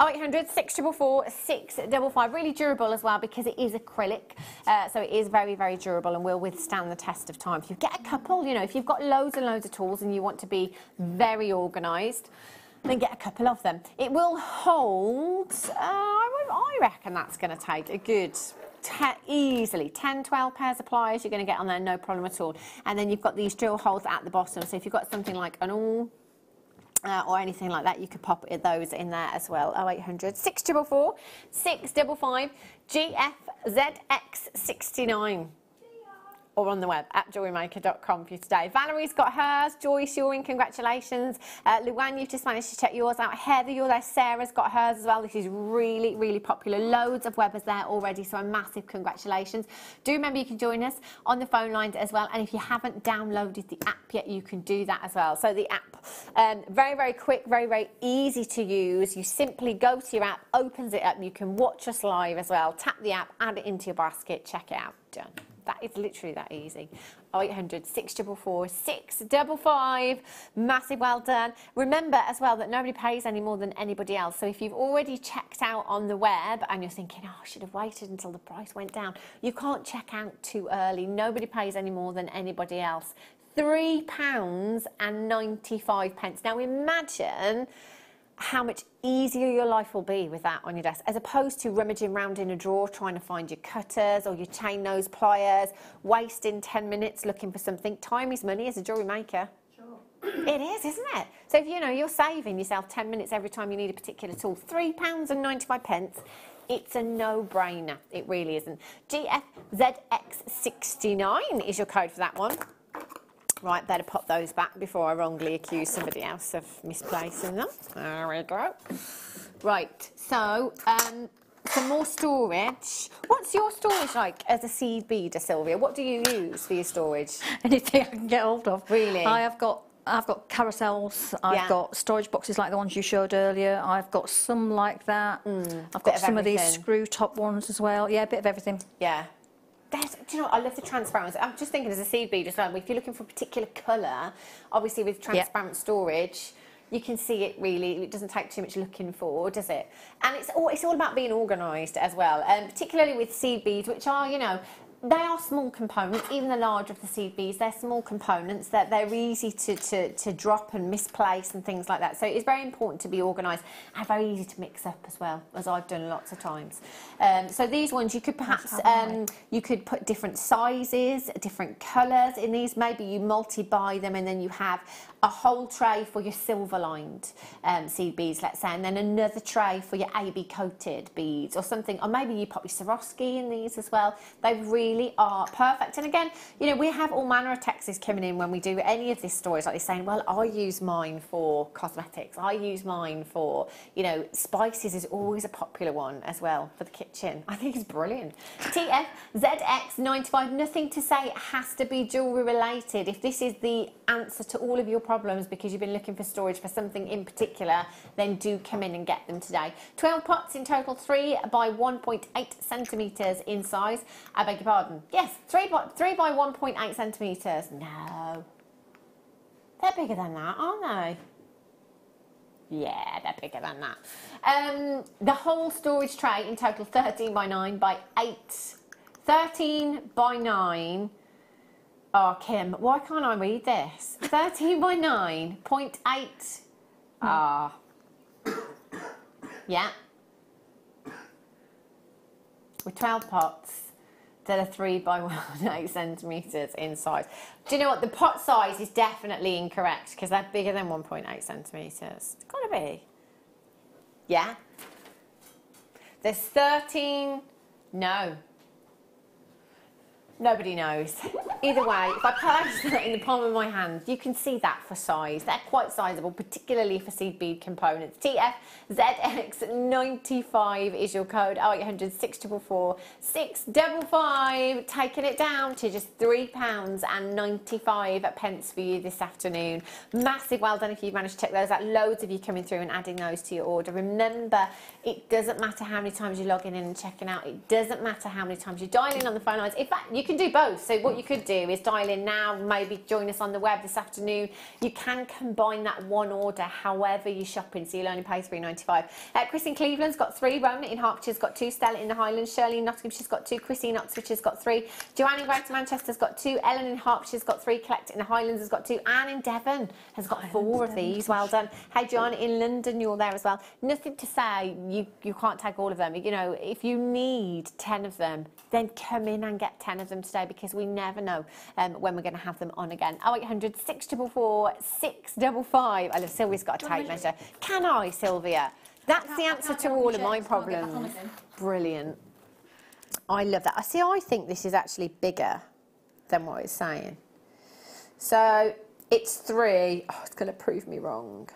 0800 644 655. Really durable as well because it is acrylic. So it is very, very durable and will withstand the test of time. If you get a couple, you know, if you've got loads and loads of tools and you want to be very organised, then get a couple of them. It will hold, I reckon that's going to take a good, easily 10, 12 pairs of pliers you're going to get on there, no problem at all. And then you've got these drill holes at the bottom. So if you've got something like an or anything like that, you could pop those in there as well. 0800 644 655 GFZX69. Or on the web at jewellerymaker.com for you today. Valerie's got hers. Joyce, you're in. Congratulations. Luann, you've just managed to check yours out. Heather, you're there. Sarah's got hers as well. This is really, really popular. Loads of webbers there already, so a massive congratulations. Do remember you can join us on the phone lines as well, and if you haven't downloaded the app yet, you can do that as well. So the app, very, very quick, very, very easy to use. You simply go to your app, opens it up, you can watch us live as well. Tap the app, add it into your basket, check it out. Done. That is literally that easy. 0800 644 655. Massive well done. Remember as well that nobody pays any more than anybody else. So if you've already checked out on the web and you're thinking, oh, I should have waited until the price went down, you can't check out too early. Nobody pays any more than anybody else. £3.95. Now imagine how much easier your life will be with that on your desk, as opposed to rummaging around in a drawer trying to find your cutters or your chain nose pliers, wasting 10 minutes looking for something. Time is money as a jewellery maker. Sure. It is, isn't it? So if you know you're saving yourself 10 minutes every time you need a particular tool, £3.95. It's a no-brainer. It really isn't. GFZX69 is your code for that one. Right, better pop those back before I wrongly accuse somebody else of misplacing them. There we go. Right, so some more storage. What's your storage like as a seed beader, Sylvia? What do you use for your storage? Anything I can get hold of. Really? I've got carousels, I've got storage boxes like the ones you showed earlier, I've got some like that, I've got some of these screw top ones as well. Yeah, a bit of everything. Yeah. Do you know what? I love the transparency. I'm just thinking as a seed beader as well, if you're looking for a particular colour, obviously with transparent storage, you can see it really. It doesn't take too much looking for, does it? And it's all about being organised as well, and particularly with seed beads, which are, you know, they are small components. Even the larger of the seed beads, they're small components that they're easy to drop and misplace and things like that. So it's very important to be organised and very easy to mix up as well, as I've done lots of times. So these ones you could perhaps you could put different sizes, different colours in these. Maybe you multi-buy them and then you have a whole tray for your silver lined seed beads, let's say, and then another tray for your AB coated beads or something, or maybe you pop your Swarovski in these as well. They really are perfect. And again, you know, we have all manner of texts coming in when we do any of this storage, like they're saying, well, I use mine for cosmetics, I use mine for, you know, spices is always a popular one as well for the kitchen. I think it's brilliant. TFZX95, nothing to say it has to be jewellery related. If this is the answer to all of your problems because you've been looking for storage for something in particular, then do come in and get them today. 12 pots in total, 3 by 1.8 centimetres in size. I beg your pardon. Yes, 3 by 1.8 centimetres. No. They're bigger than that, aren't they? Yeah, they're bigger than that. The whole storage tray in total, 13 by 9 by 8. 13 by 9. Oh, Kim, why can't I read this? 13 by 9.8. Ah. Yeah. With 12 pots that are 3 by 1.8 centimetres in size. Do you know what? The pot size is definitely incorrect because they're bigger than 1.8 centimetres. It's got to be. Yeah. There's 13. No. Nobody knows. Either way, if I place that in the palm of my hand, you can see that for size. They're quite sizable, particularly for seed bead components. TFZX95 is your code. 0800 644 655. Taking it down to just £3.95 for you this afternoon. Massive well done if you've managed to check those out. Loads of you coming through and adding those to your order. Remember, it doesn't matter how many times you're logging in and checking out. It doesn't matter how many times you dial in on the phone lines. In fact, you can do both. So what you could do is dial in now, maybe join us on the web this afternoon. You can combine that one order however you're shopping, so you'll only pay £3.95. Chris in Cleveland's got 3, Rona in Hertfordshire's got 2, Stella in the Highlands, Shirley in Nottinghamshire's got 2, Chrissy in Oxfordshire's got 3, Joanne in Greater Manchester's got 2, Ellen in Hertfordshire's got 3, Collect in the Highlands has got 2, Anne in Devon has got 4 of these. Well done. Hey John in London, you're there as well. Nothing to say you can't take all of them. You know, if you need 10 of them, then come in and get 10 of them today, because we never know know when we're going to have them on again. 0800 644 655. I love Sylvia's got a tape measure. Can I, Sylvia? That's the answer to all of my problems. Brilliant. I love that. See, I think this is actually bigger than what it's saying. So it's 3. Oh, it's going to prove me wrong.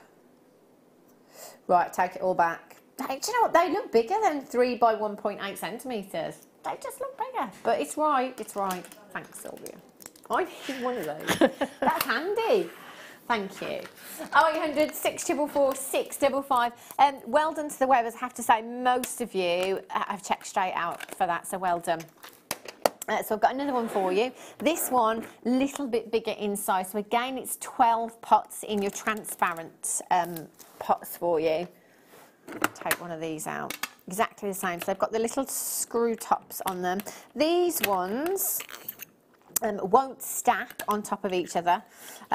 Right, take it all back. Do you know what? They look bigger than 3 by 1.8 centimetres. They just look bigger. But it's right. It's right. Thanks, Sylvia. I need one of those. That's handy. Thank you. 0800 644 655. Well done to the webbers. I have to say, most of you have checked straight out for that, so well done. So I've got another one for you. This one, little bit bigger in size. So again, it's 12 pots in your transparent pots for you. Take one of these out. Exactly the same. So they've got the little screw tops on them. These ones won't stack on top of each other.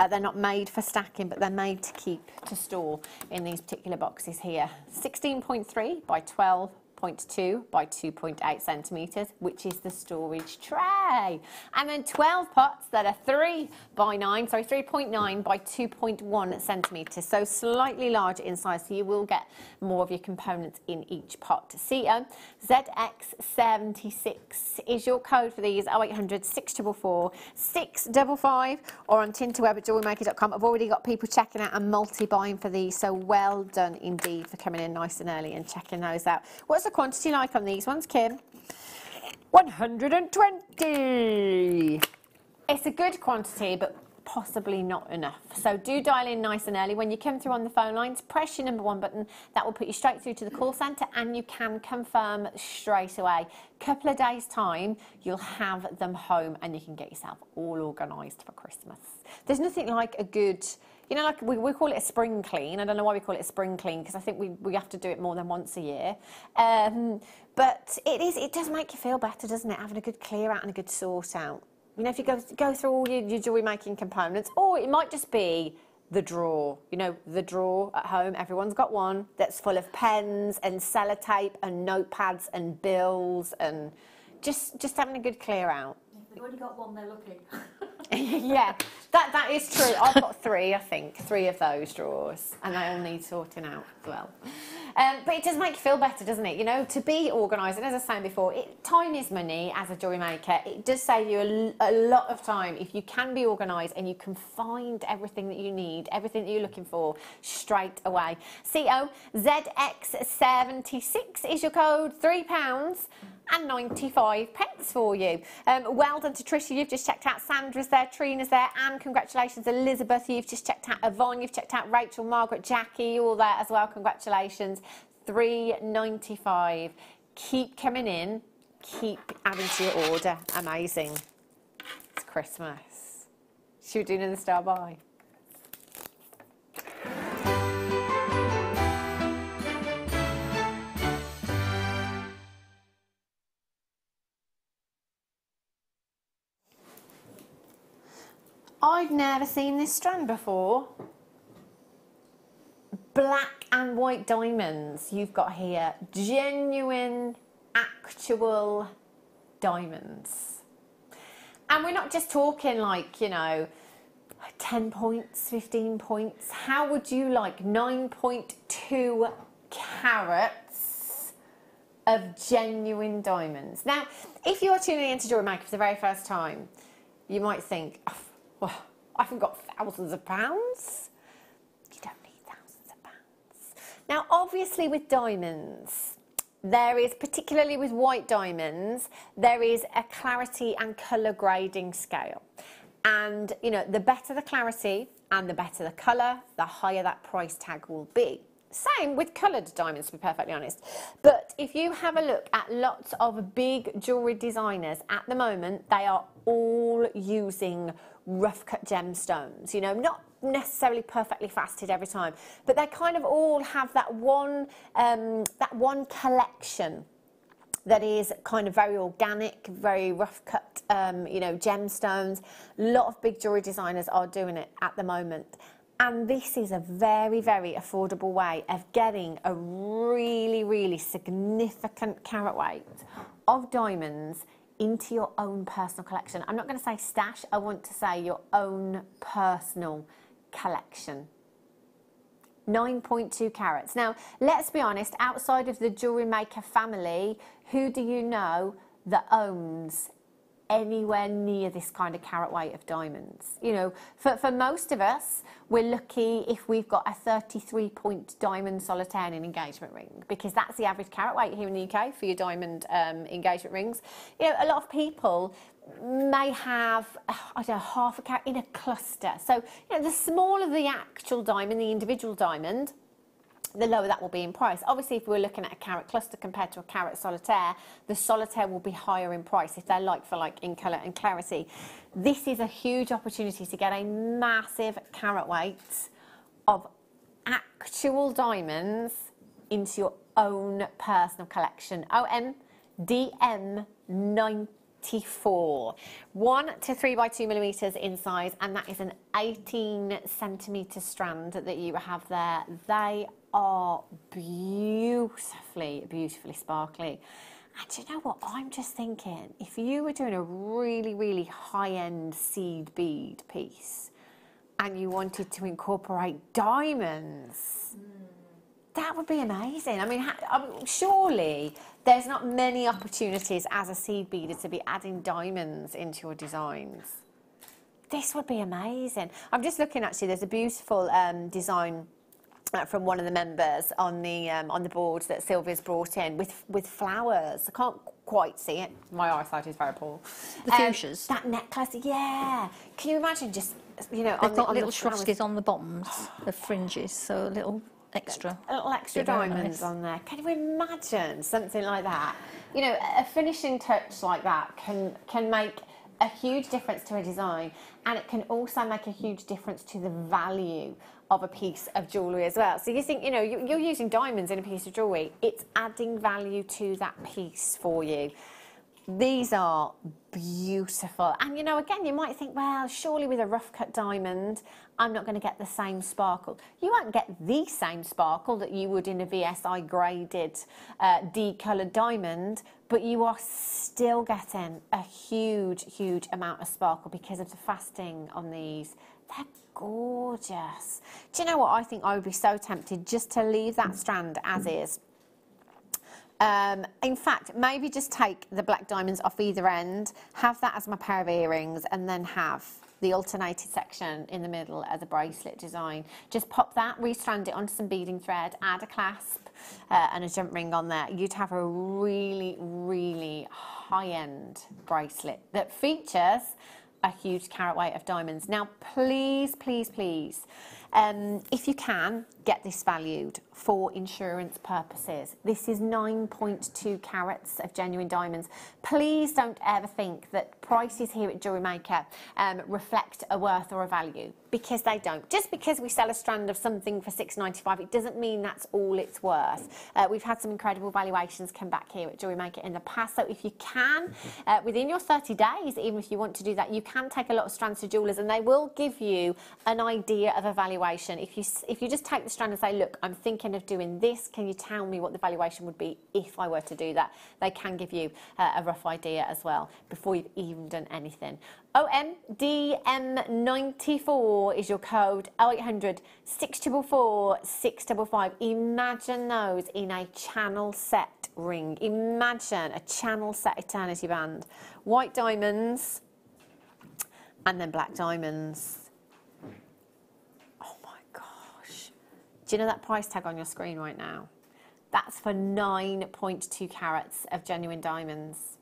They're not made for stacking, but they're made to store in these particular boxes here. 16.3 by 12.2 by 2.8 centimetres, which is the storage tray. And then 12 pots that are 3.9 by 2.1 centimetres. So slightly larger in size, so you will get more of your components in each pot. CO ZX76 is your code for these. 0800 644 655 or on tinterweb@jewellerymaker.com. I've already got people checking out and multi-buying for these, so well done indeed for coming in nice and early and checking those out. What's the quantity like on these ones, Kim? 120. It's a good quantity, but possibly not enough. So do dial in nice and early. When you come through on the phone lines, press your number 1 button. That will put you straight through to the call centre, and you can confirm straight away. Couple of days' time, you'll have them home and you can get yourself all organised for Christmas. There's nothing like a good, you know, like we call it a spring clean. I don't know why we call it a spring clean, because I think we have to do it more than once a year. But it does make you feel better, doesn't it? Having a good clear out and a good sort out. You know, if you go through all your jewellery making components, or it might just be the drawer. You know, the drawer at home, everyone's got one that's full of pens and sellotape and notepads and bills and just having a good clear out. If they've already got one, they're lucky. Yeah, that is true. I've got 3, I think, 3 of those drawers, and they all need sorting out as well. But it does make you feel better, doesn't it? You know, to be organised, and as I was saying before, time is money as a jewellery maker. It does save you a lot of time if you can be organised and you can find everything that you need, everything that you're looking for straight away. CO ZX76 is your code, £3.95 for you. Well done to Tricia, you've just checked out. Sandra's there, Trina's there, and congratulations Elizabeth, you've just checked out. Yvonne, you've checked out. Rachel, Margaret, Jackie, all there as well, congratulations. £3.95. Keep coming in, keep adding to your order. Amazing. It's Christmas. Should we do another star buy? I've never seen this strand before. Black and white diamonds you've got here. Genuine, actual diamonds. And we're not just talking like, you know, 10 points, 15 points. How would you like 9.2 carats of genuine diamonds? Now, if you're tuning into Jewellery Maker for the very first time, you might think, oh, well, I haven't got thousands of pounds. You don't need thousands of pounds. Now, obviously with diamonds, there is, particularly with white diamonds, there is a clarity and colour grading scale. And, you know, the better the clarity and the better the colour, the higher that price tag will be. Same with coloured diamonds, to be perfectly honest. But if you have a look at lots of big jewellery designers at the moment, they are all using rough cut gemstones, you know, not necessarily perfectly faceted every time, but they kind of all have that one collection that is kind of very organic, very rough cut, you know, gemstones. A lot of big jewellery designers are doing it at the moment. And this is a very, very affordable way of getting a really, really significant carat weight of diamonds into your own personal collection. I'm not going to say stash, I want to say your own personal collection. 9.2 carats. Now, let's be honest, outside of the Jewellery Maker family, who do you know that owns anywhere near this kind of carat weight of diamonds? You know, for most of us, we're lucky if we've got a 33-point diamond solitaire in an engagement ring, because that's the average carat weight here in the UK for your diamond engagement rings. You know, a lot of people may have, I don't know, half a carat in a cluster. So, you know, the smaller the actual diamond, the individual diamond, the lower that will be in price. Obviously, if we're looking at a carat cluster compared to a carat solitaire, the solitaire will be higher in price if they're like for like in colour and clarity. This is a huge opportunity to get a massive carat weight of actual diamonds into your own personal collection. OMDM 94, 1 to 3 by 2 millimeters in size, and that is an 18 centimetre strand that you have there. They are beautifully, beautifully sparkly. And do you know what? I'm just thinking, if you were doing a really, really high-end seed bead piece and you wanted to incorporate diamonds, that would be amazing. I mean, surely there's not many opportunities as a seed beader to be adding diamonds into your designs. This would be amazing. I'm just looking, actually, there's a beautiful design from one of the members on the board that Sylvia's brought in with flowers. I can't quite see it. My eyesight is very poor. The fuchsias. That necklace, yeah. Can you imagine just, you know, they've got little flowers Swarovskis on the bottoms of fringes, so a little extra. Little extra diamonds on there. Can you imagine something like that? You know, a finishing touch like that can make a huge difference to a design, and it can also make a huge difference to the value of a piece of jewellery as well. So you think, you know, you're using diamonds in a piece of jewellery, it's adding value to that piece for you. These are beautiful. And, you know, again, you might think, well, surely with a rough cut diamond, I'm not going to get the same sparkle. You won't get the same sparkle that you would in a VSI graded D-coloured diamond, but you are still getting a huge, huge amount of sparkle because of the fasting on these. They're gorgeous. Do you know what? I think I would be so tempted just to leave that strand as is. In fact, maybe just take the black diamonds off either end, have that as my pair of earrings, and then have the alternated section in the middle as a bracelet design. Just pop that, restrand it onto some beading thread, add a clasp and a jump ring on there. You'd have a really, really high-end bracelet that features a huge carat weight of diamonds. Now, please, please, please, if you can, get this valued for insurance purposes. This is 9.2 carats of genuine diamonds. Please don't ever think that prices here at Jewellery Maker reflect a worth or a value, because they don't. Just because we sell a strand of something for $6.95, it doesn't mean that's all it's worth. We've had some incredible valuations come back here at Jewellery Maker in the past, so if you can, within your 30 days, even if you want to do that, you can take a lot of strands to jewellers and they will give you an idea of a valuation. If you just take the strand and say, look, I'm thinking of doing this, can you tell me what the valuation would be if I were to do that? They can give you a rough idea as well before you've even done anything. OMDM94 is your code, 0800 644 655. Imagine those in a channel set ring. Imagine a channel set eternity band. White diamonds and then black diamonds. Do you know that price tag on your screen right now? That's for 9.2 carats of genuine diamonds.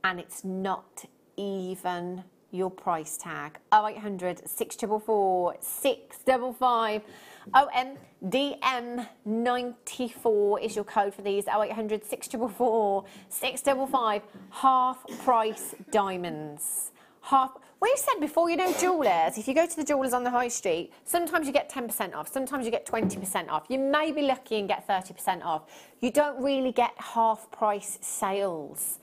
And it's not even your price tag. 0800 644 655. OMDM94 is your code for these. 0800 644 655. Half price diamonds. We've said before, you know, jewellers, if you go to the jewellers on the high street, sometimes you get 10% off, sometimes you get 20% off. You may be lucky and get 30% off. You don't really get half price sales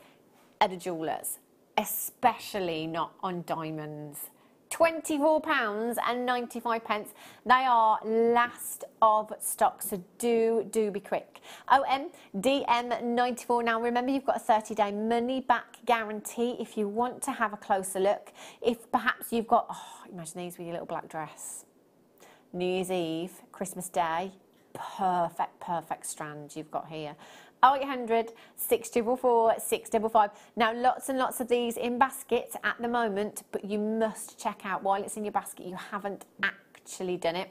at a jeweller's, especially not on diamonds. £24.95. They are last of stock, so do be quick. OMDM94. Now remember, you've got a 30-day money back guarantee if you want to have a closer look. If perhaps you've got, imagine these with your little black dress. New Year's Eve, Christmas Day, perfect strand you've got here. 0800 644 655. Now lots and lots of these in baskets at the moment, but you must check out while it's in your basket you haven't actually done it.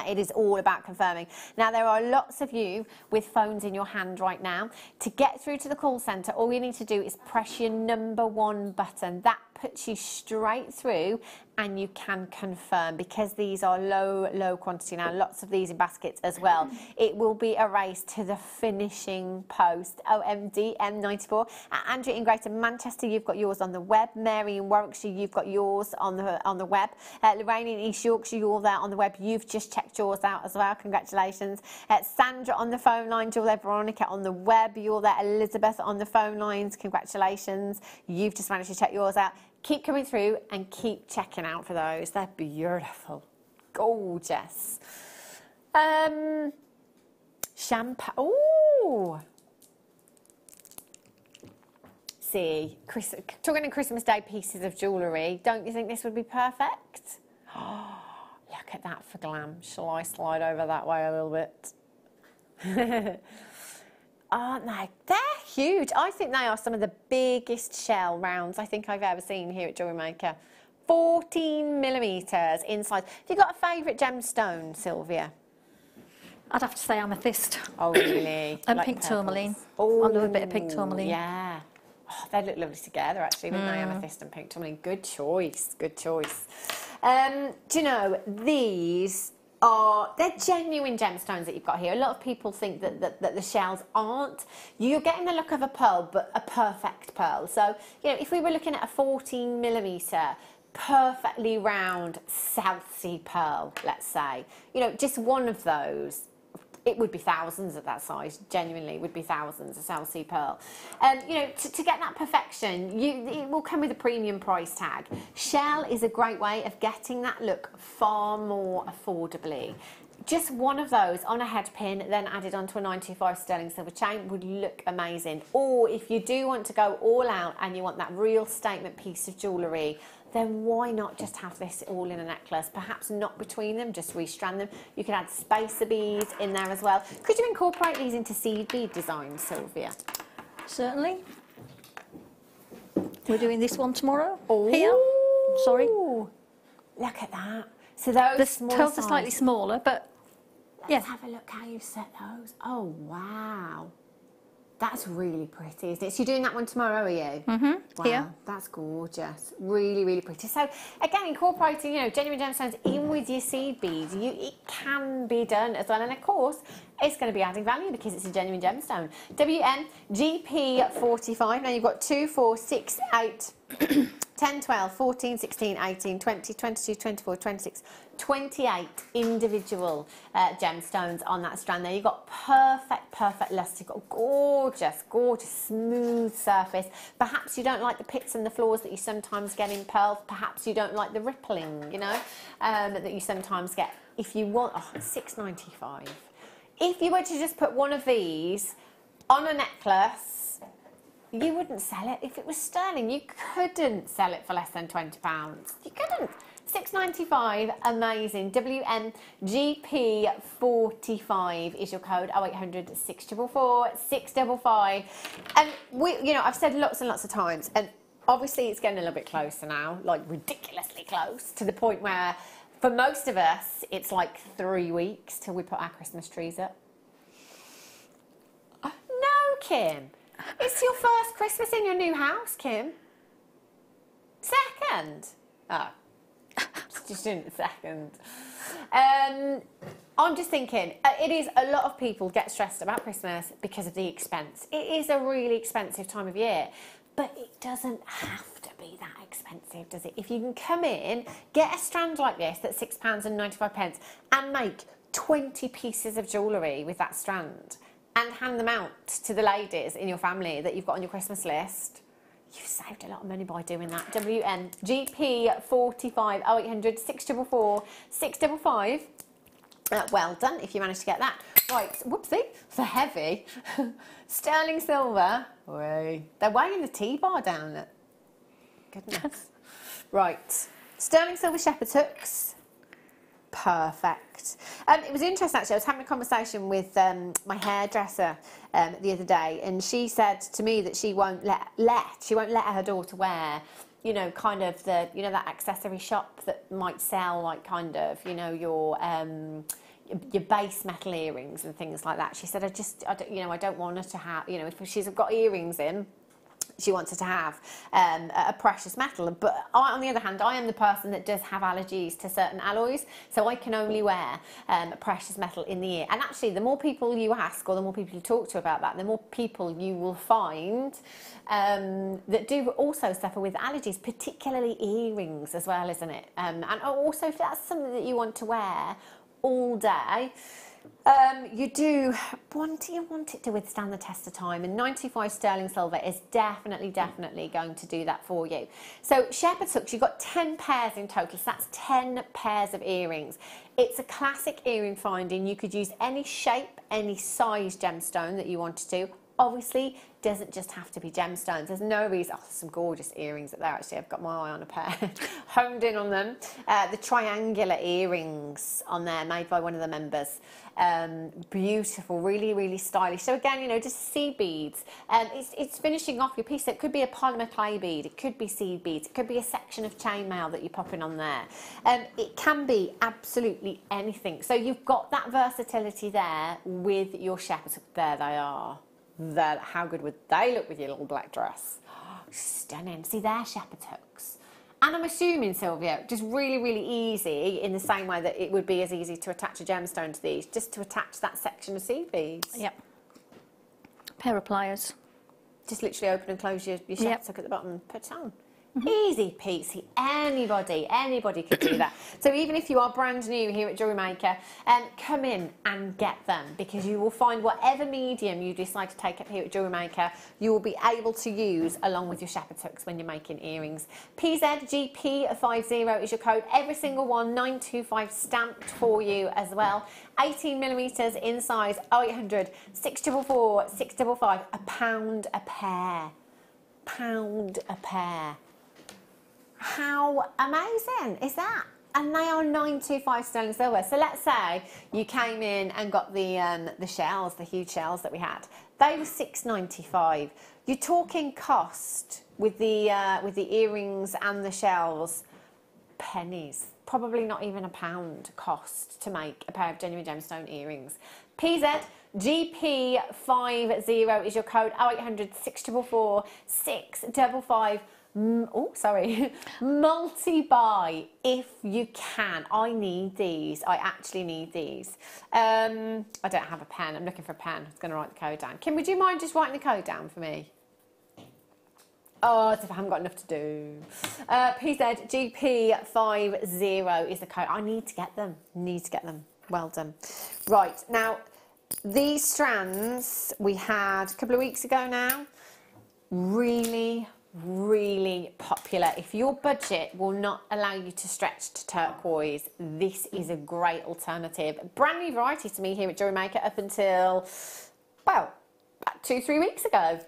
It is all about confirming. Now, there are lots of you with phones in your hand right now. To get through to the call centre, all you need to do is press your #1 button. That puts you straight through and you can confirm, because these are low quantity now, lots of these in baskets as well. It will be a race to the finishing post. OMDM94. Andrew in Greater Manchester, you've got yours on the web. Mary in Warwickshire, you've got yours on the web. Lorraine in East Yorkshire, you're all there on the web. You've just checked yours out as well. Congratulations. Sandra on the phone line, you're there. Veronica on the web, you're there. Elizabeth on the phone lines, congratulations. You've just managed to check yours out. Keep coming through and keep checking out for those. They're beautiful, gorgeous. Champagne. Oh, see, talking of Christmas Day pieces of jewellery, don't you think this would be perfect? Oh, look at that for glam. Shall I slide over that way a little bit? Aren't they? They're huge. I think they are some of the biggest shell rounds I think I've ever seen here at Jewellery Maker. 14mm in size. Have you got a favourite gemstone, Sylvia? I'd have to say amethyst. Oh, really? And like pink purples? tourmaline. Oh, I love a bit of pink tourmaline. Yeah. Oh, they look lovely together, actually, wouldn't they? Amethyst and pink tourmaline. Good choice. Good choice. Do you know, they're genuine gemstones that you've got here. A lot of people think that the shells aren't. You're getting the look of a pearl, but a perfect pearl. So, you know, if we were looking at a 14mm, perfectly round South Sea pearl, let's say, you know, just one of those, it would be thousands at that size. Genuinely would be thousands, a South Sea pearl. You know, to get that perfection, it will come with a premium price tag. Shell is a great way of getting that look far more affordably. Just one of those on a head pin, then added onto a 925 sterling silver chain would look amazing. Or if you do want to go all out and you want that real statement piece of jewellery, then why not just have this all in a necklace? Perhaps not between them, just restrand them. You could add spacer beads in there as well. Could you incorporate these into seed bead designs, Sylvia? Certainly. We're doing this one tomorrow. Oh, here. Sorry. Look at that. So those The tails are slightly smaller, but let's have a look how you set those. Oh, wow. That's really pretty, isn't it? So you're doing that one tomorrow, are you? Mm-hmm. Wow, Here. that's gorgeous. Really, really pretty. So again, incorporating, you know, genuine gemstones in with your seed beads, it can be done as well. And of course, it's going to be adding value because it's a genuine gemstone. WNGP45. Now you've got 2, 4, 6, 8, 10, 12, 14, 16, 18, 20, 22, 24, 26, 28 individual gemstones on that strand there. You've got perfect luster. You've got gorgeous smooth surface. Perhaps you don't like the pits and the flaws that you sometimes get in pearls. Perhaps you don't like the rippling, you know, that you sometimes get. If you want, £6.95. If you were to just put one of these on a necklace, you wouldn't sell it. If it was sterling, you couldn't sell it for less than £20. You couldn't. £6.95, amazing. WNGP45 is your code. 0800 644 655. And I've said lots and lots of times, and obviously it's getting a little bit closer now, like ridiculously close, to the point where for most of us it's like 3 weeks till we put our Christmas trees up. No, Kim. It's your first Christmas in your new house, Kim. Second. Oh. Just in a second. I'm just thinking, it is a lot of people get stressed about Christmas because of the expense. It is a really expensive time of year, but it doesn't have to be that expensive, does it? If you can come in, get a strand like this that's £6.95 and make 20 pieces of jewellery with that strand and hand them out to the ladies in your family that you've got on your Christmas list, You've saved a lot of money by doing that. WNGP45 0800 644 655. Well done if you managed to get that. Right, whoopsie, for heavy. Sterling silver. They're weighing the T-bar down. Goodness. Right, sterling silver shepherd's hooks. Perfect. It was interesting actually. I was having a conversation with my hairdresser the other day, and she said to me that she won't let her daughter wear, you know, kind of the, you know, that accessory shop that might sell like kind of, you know, your base metal earrings and things like that. She said, I don't want her to have, you know, if she's got earrings in, she wants her to have a precious metal. But on the other hand, I am the person that does have allergies to certain alloys, so I can only wear a precious metal in the ear. And actually, the more people you ask or the more people you talk to about that, the more people you will find that do also suffer with allergies, particularly earrings as well, isn't it? And also, if that's something that you want to wear all day, you want it to withstand the test of time, and 95 sterling silver is definitely going to do that for you. So shepherd's hooks, you've got 10 pairs in total, so that's 10 pairs of earrings. It's a classic earring finding. You could use any shape, any size gemstone that you wanted to. Obviously, doesn't just have to be gemstones. There's no reason. Oh, there's some gorgeous earrings up there, actually. I've got my eye on a pair. Honed in on them. The triangular earrings on there, made by one of the members. Beautiful, really stylish. So again, you know, just seed beads. It's finishing off your piece. So it could be a polymer clay bead. It could be seed beads. It could be a section of chainmail that you're popping on there. It can be absolutely anything. So you've got that versatility there with your shepherd's hook. There they are. How good would they look with your little black dress? Oh, stunning. See, they're shepherd's hooks. And I'm assuming, Sylvia, just really easy, in the same way that it would be as easy to attach a gemstone to these, just to attach that section of seed beads. Yep. Pair of pliers. Just literally open and close your shepherd's hook at the bottom and put it on. Easy peasy. Anybody could do that. So even if you are brand new here at Jewellery Maker, come in and get them, because you will find whatever medium you decide to take up here at Jewellery Maker, you will be able to use along with your shepherd's hooks when you're making earrings. PZGP50 is your code. Every single one, 925 stamped for you as well. 18mm in size, 0800 644 655, £1 a pair. £1 a pair. How amazing is that? And they are 925 sterling silver. So let's say you came in and got the shells, the huge shells that we had. They were £6.95. You're talking cost with the earrings and the shells, pennies. Probably not even £1 cost to make a pair of genuine gemstone earrings. PZGP50 is your code. 0800 644 655. Oh, sorry. Multi-buy if you can. I need these. I actually need these. I don't have a pen. I'm looking for a pen. I was going to write the code down. Kim, would you mind just writing the code down for me? Oh, as if I haven't got enough to do. PZGP50 is the code. I need to get them. Well done. Right, now, these strands we had a couple of weeks ago now. Really popular. If your budget will not allow you to stretch to turquoise, this is a great alternative. Brand new variety to me here at Jewellery Maker up until, well, about 2-3 weeks ago.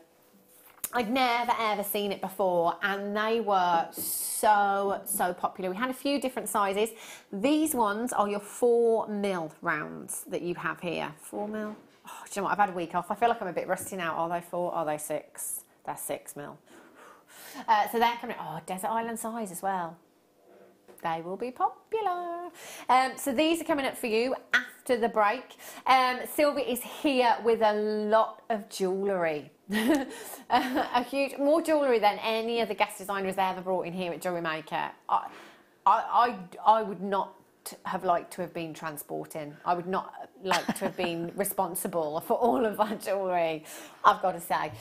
I'd never ever seen it before, and they were so popular. We had a few different sizes. These ones are your 4mm rounds that you have here. 4mm. Oh, do you know what? I've had a week off. I feel like I'm a bit rusty now. Are they 4? Are they 6? They're 6mm. So they're coming. Oh, desert island size as well. They will be popular. So these are coming up for you after the break. Sylvia is here with a lot of jewellery. More jewellery than any other guest designer has ever brought in here at Jewellery Maker. I would not have liked to have been transporting. I would not like to have been responsible for all of that jewellery, I've got to say.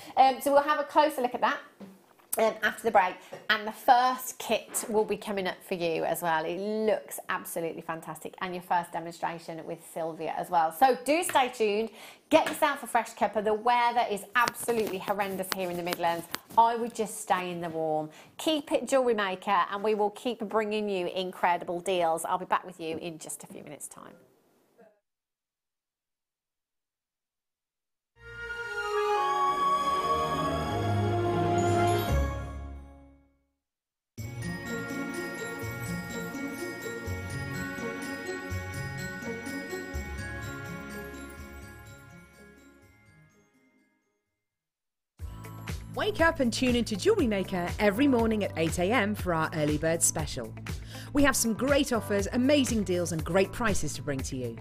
So we'll have a closer look at that. after the break, and the first kit will be coming up for you as well. It looks absolutely fantastic, and your first demonstration with Sylvia as well. So do stay tuned, get yourself a fresh cuppa. The weather is absolutely horrendous here in the Midlands. I would just stay in the warm. Keep it Jewellery Maker, and we will keep bringing you incredible deals. I'll be back with you in just a few minutes' time. Wake up and tune into Jewellery Maker every morning at 8 AM for our early bird special. We have some great offers, amazing deals and great prices to bring to you.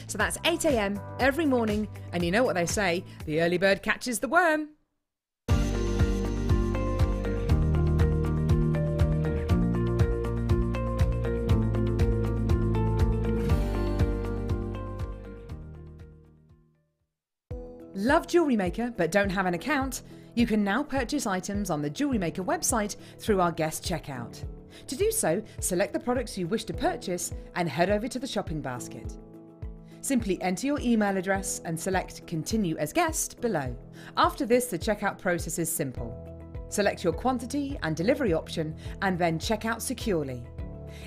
So that's 8 AM every morning, and you know what they say, the early bird catches the worm. Love Jewellery Maker but don't have an account? You can now purchase items on the Jewellery Maker website through our guest checkout. To do so, select the products you wish to purchase and head over to the shopping basket. Simply enter your email address and select Continue as Guest below. After this, the checkout process is simple. Select your quantity and delivery option and then check out securely.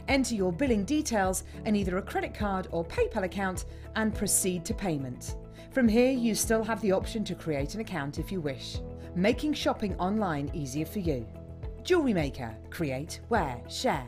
Enter your billing details and either a credit card or PayPal account and proceed to payment. From here, you still have the option to create an account if you wish, making shopping online easier for you. Jewellery Maker. Create, wear, share.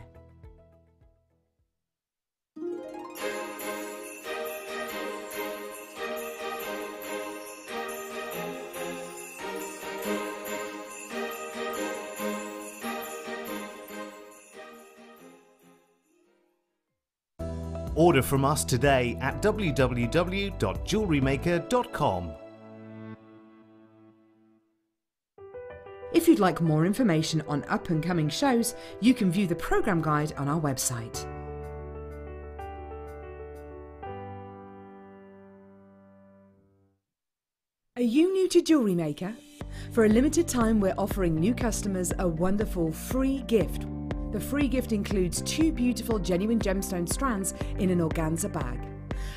Order from us today at www.jewellerymaker.com. If you'd like more information on up-and-coming shows, you can view the programme guide on our website. Are you new to Jewellery Maker? For a limited time, we're offering new customers a wonderful free gift. The free gift includes 2 beautiful genuine gemstone strands in an organza bag.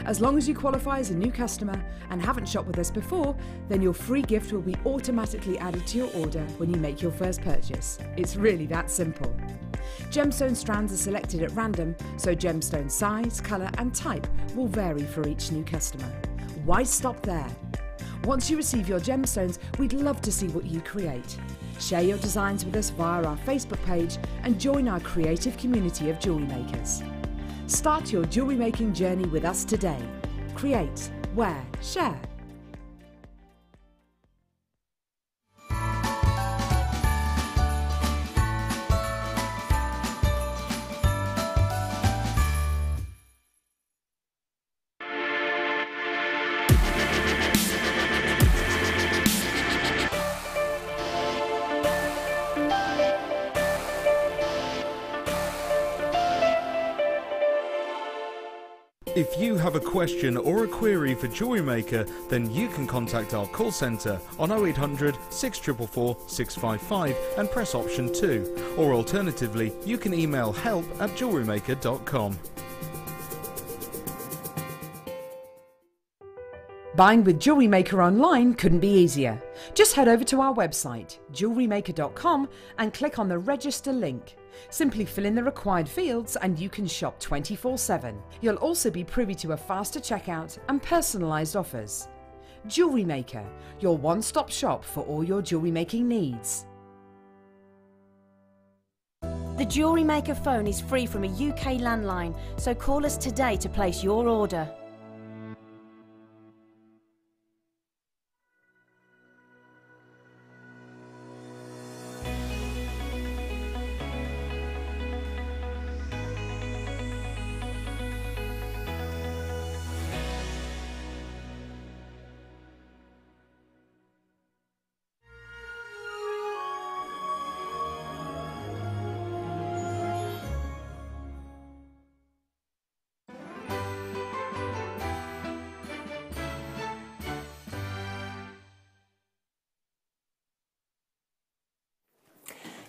As long as you qualify as a new customer and haven't shopped with us before, then your free gift will be automatically added to your order when you make your first purchase. It's really that simple. Gemstone strands are selected at random, so gemstone size, colour and type will vary for each new customer. Why stop there? Once you receive your gemstones, we'd love to see what you create. Share your designs with us via our Facebook page and join our creative community of jewellery makers. Start your jewellery making journey with us today. Create, wear, share. If you have a question or a query for Jewellery Maker, then you can contact our call centre on 0800 644 655 and press option 2, or alternatively you can email help@jewellerymaker.com. Buying with Jewellery Maker online couldn't be easier. Just head over to our website, JewelleryMaker.com, and click on the register link. Simply fill in the required fields and you can shop 24/7. You'll also be privy to a faster checkout and personalised offers. Jewellery Maker, your one-stop shop for all your jewellery making needs. The Jewellery Maker phone is free from a UK landline, so call us today to place your order.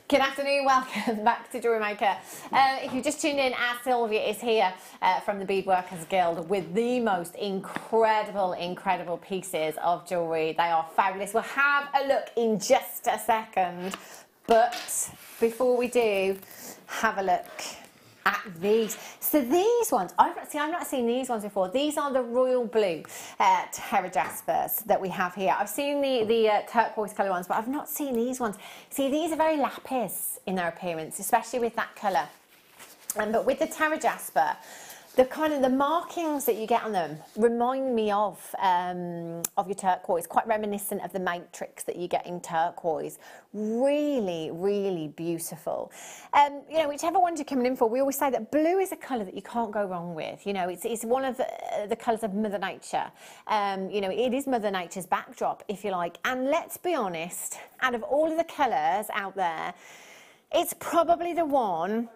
Good afternoon, welcome back to Jewellery Maker. If you just tuned in, our Sylvia is here from the Beadworkers Guild with the most incredible pieces of jewellery. They are fabulous. We'll have a look in just a second, but before we do, have a look at these. So these ones, I've not seen these ones before. These are the royal blue terra jaspers that we have here. I've seen the turquoise colour ones, but I've not seen these ones. See, these are very lapis in their appearance, especially with that colour. But with the terra jasper, the markings that you get on them remind me of your turquoise, quite reminiscent of the matrix that you get in turquoise. Really beautiful. You know, whichever ones you're coming in for, we always say that blue is a colour that you can't go wrong with. You know, it's one of the colours of Mother Nature. You know, it is Mother Nature's backdrop, if you like. And let's be honest, out of all of the colours out there, it's probably the one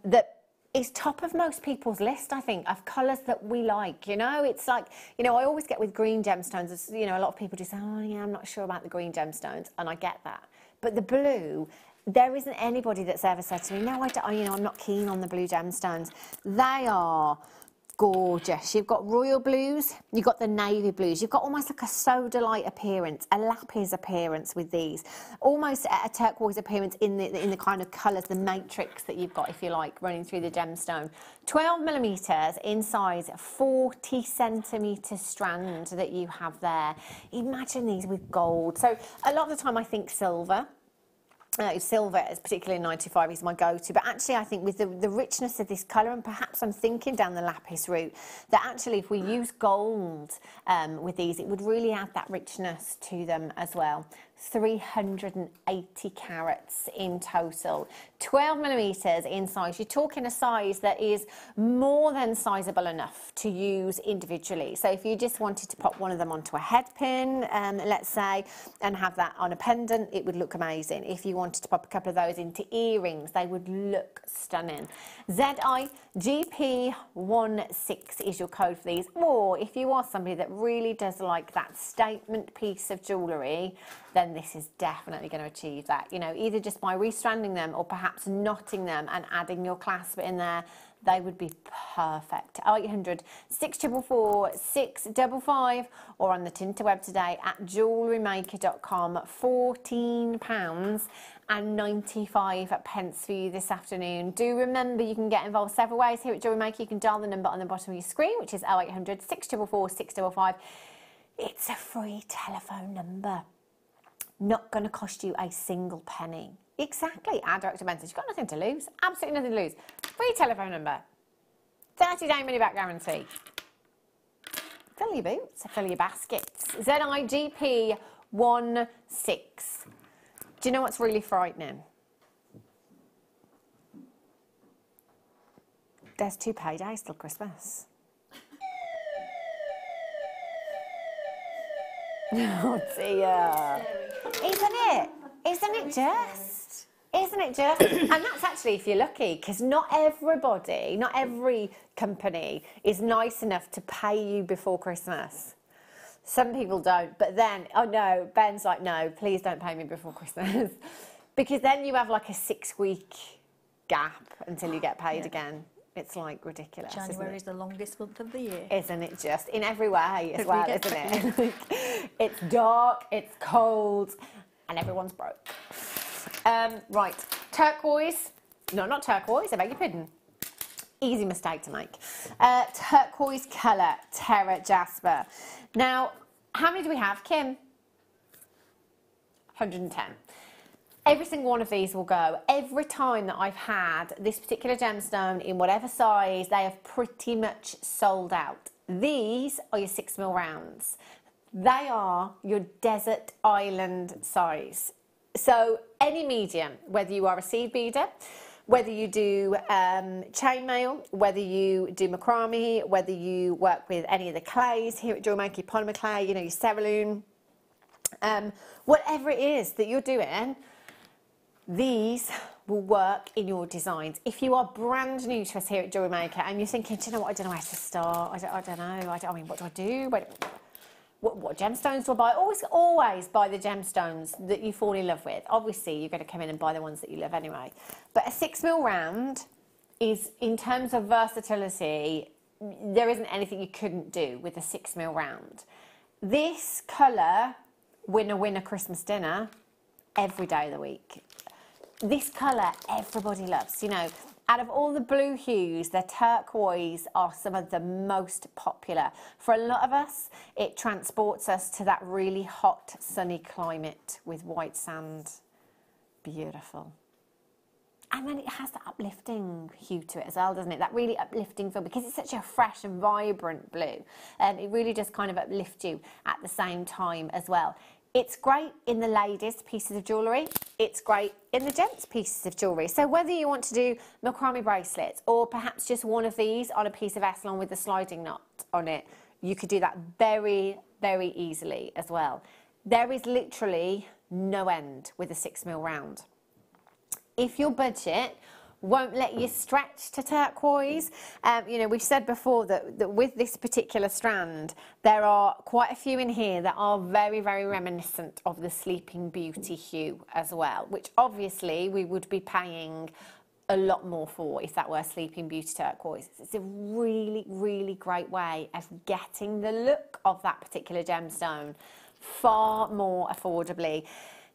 that is top of most people's list, I think, of colours that we like. You know, it's like, you know, I always get with green gemstones, you know, a lot of people just say, oh yeah, I'm not sure about the green gemstones, and I get that. But the blue, there isn't anybody that's ever said to me, no, you know, I'm not keen on the blue gemstones. They are gorgeous. You've got royal blues, you've got the navy blues, you've got almost like a sodalite appearance, a lapis appearance with these, almost a turquoise appearance in the kind of colours, the matrix that you've got, if you like, running through the gemstone. 12mm in size, 40cm strand that you have there. Imagine these with gold. So a lot of the time I think silver. Silver, particularly in 95, is my go-to, but actually I think with the richness of this colour, and perhaps I'm thinking down the lapis route, that actually if we use gold with these, it would really add that richness to them as well. 380 carats in total, 12mm in size. You're talking a size that is more than sizable enough to use individually. So if you just wanted to pop one of them onto a head pin, let's say, and have that on a pendant, it would look amazing. If you wanted to pop a couple of those into earrings, they would look stunning. ZIGP16 is your code for these. Or if you are somebody that really does like that statement piece of jewellery, then this is definitely going to achieve that. You know, either just by restranding them or perhaps knotting them and adding your clasp in there, they would be perfect. 0800 644 655 or on the Tinterweb today at JewelleryMaker.com. £14.95 for you this afternoon. Do remember you can get involved several ways here at Jewellery Maker. You can dial the number on the bottom of your screen, which is 0800 644 655. It's a free telephone number. Not going to cost you a single penny. Exactly, our direct message. You've got nothing to lose, absolutely nothing to lose. Free telephone number, 30-day money-back guarantee. Fill your boots, fill your baskets. ZIGP16. Do you know what's really frightening? There's 2 paydays till Christmas. Oh dear. Isn't it? Isn't it just? Isn't it just? And that's actually if you're lucky, because not everybody, not every company is nice enough to pay you before Christmas. Some people don't, but then, oh no, Ben's like, no, please don't pay me before Christmas. Because then you have like a 6-week gap until you get paid again. It's like ridiculous. January is the longest month of the year. Isn't it just? In every way as well, isn't it? Like, it's dark, it's cold, and everyone's broke. Right, turquoise. No, not turquoise, I beg your pardon. Easy mistake to make. Turquoise colour, terra jasper. Now, how many do we have, Kim? 110. Every single one of these will go. Every time that I've had this particular gemstone in whatever size, they have pretty much sold out. These are your 6mm rounds. They are your desert island size. So any medium, whether you are a seed beader, whether you do chainmail, whether you do macrame, whether you work with any of the clays here at Jewellery Maker, polymer clay, you know, your cerulean, whatever it is that you're doing, these will work in your designs. If you are brand new to us here at Jewellery Maker and you're thinking, do you know what, I don't know where to start, I don't know, I mean, what do I do? what gemstones do I buy? Always buy the gemstones that you fall in love with. Obviously, you're going to come in and buy the ones that you love anyway. But a 6mm round is, in terms of versatility, there isn't anything you couldn't do with a 6mm round. This colour, winner Christmas dinner, every day of the week. This colour everybody loves, you know. Out of all the blue hues, the turquoise are some of the most popular. For a lot of us, it transports us to that really hot, sunny climate with white sand. Beautiful. And then it has that uplifting hue to it as well, doesn't it? That really uplifting feel, because it's such a fresh and vibrant blue. It really does kind of uplift you at the same time as well. It's great in the ladies' pieces of jewellery. It's great in the gents' pieces of jewellery. So whether you want to do macrame bracelets or perhaps just one of these on a piece of Essilon with a sliding knot on it, you could do that very, very easily as well. There is literally no end with a 6mm round. If your budget won't let you stretch to turquoise, you know, we've said before that with this particular strand, there are quite a few in here that are very, very reminiscent of the Sleeping Beauty hue as well, which obviously we would be paying a lot more for if that were Sleeping Beauty turquoise. It's a really, really great way of getting the look of that particular gemstone far more affordably.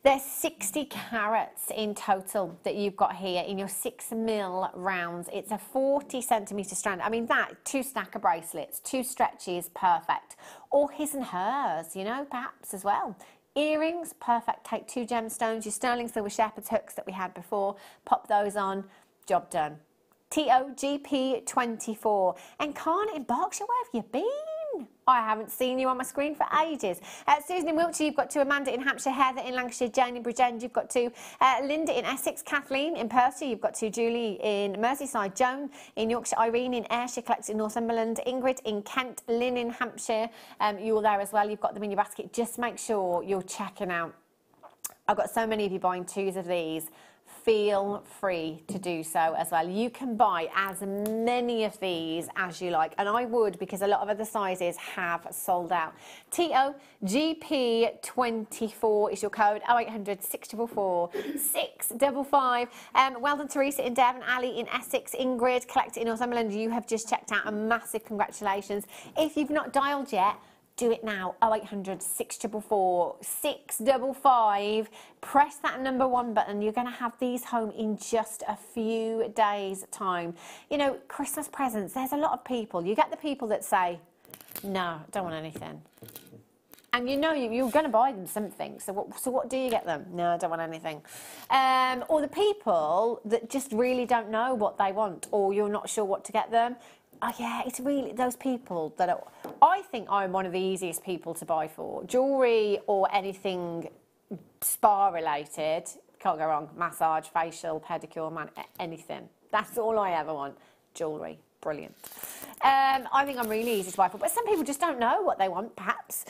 There's 60 carats in total that you've got here in your 6mm rounds. It's a 40cm strand. I mean, that, 2 stacker bracelets, 2 stretches, perfect. Or his and hers, you know, perhaps as well. Earrings, perfect. Take 2 gemstones, your sterling silver shepherd's hooks that we had before, pop those on, job done. TOGP24. And Carn in Berkshire, where have you been? I haven't seen you on my screen for ages. Susan in Wiltshire, you've got 2. Amanda in Hampshire, Heather in Lancashire, Jane in Bridgend, you've got 2. Linda in Essex, Kathleen in Perthshire, you've got 2. Julie in Merseyside, Joan in Yorkshire, Irene in Ayrshire, collects in Northumberland, Ingrid in Kent, Lynn in Hampshire, you're there as well, you've got them in your basket. Just make sure you're checking out. I've got so many of you buying 2s of these. Feel free to do so as well. You can buy as many of these as you like, and I would, because a lot of other sizes have sold out. TOGP24 is your code, 0800 644 655. Well done, Teresa in Devon, Ali in Essex, Ingrid, collected in Northumberland. You have just checked out. A massive congratulations. If you've not dialed yet, do it now, 0800 644 655. Press that number 1 button. You're going to have these home in just a few days' time. You know, Christmas presents, there's a lot of people. You get the people that say, no, don't want anything. And you know you're going to buy them something. So what do you get them? No, I don't want anything. Or the people that just really don't know what they want, or you're not sure what to get them. Oh yeah, it's really those people that are, I think I'm one of the easiest people to buy for. Jewellery or anything spa related, can't go wrong. Massage, facial, pedicure, anything. That's all I ever want. Jewellery, brilliant. I think I'm really easy to buy for, but some people just don't know what they want, perhaps.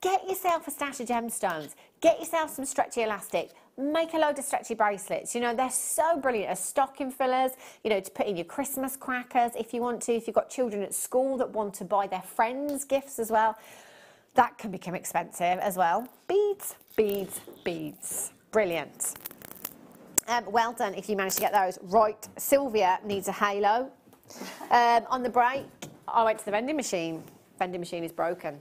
Get yourself a stash of gemstones. Get yourself some stretchy elastic. Make a load of stretchy bracelets. You know, they're so brilliant as stocking fillers, you know, to put in your Christmas crackers if you want to. If you've got children at school that want to buy their friends gifts as well, that can become expensive as well. Beads, beads, beads. Brilliant. Well done if you managed to get those. Right, Sylvia needs a halo. On the break, I went to the vending machine. Vending machine is broken.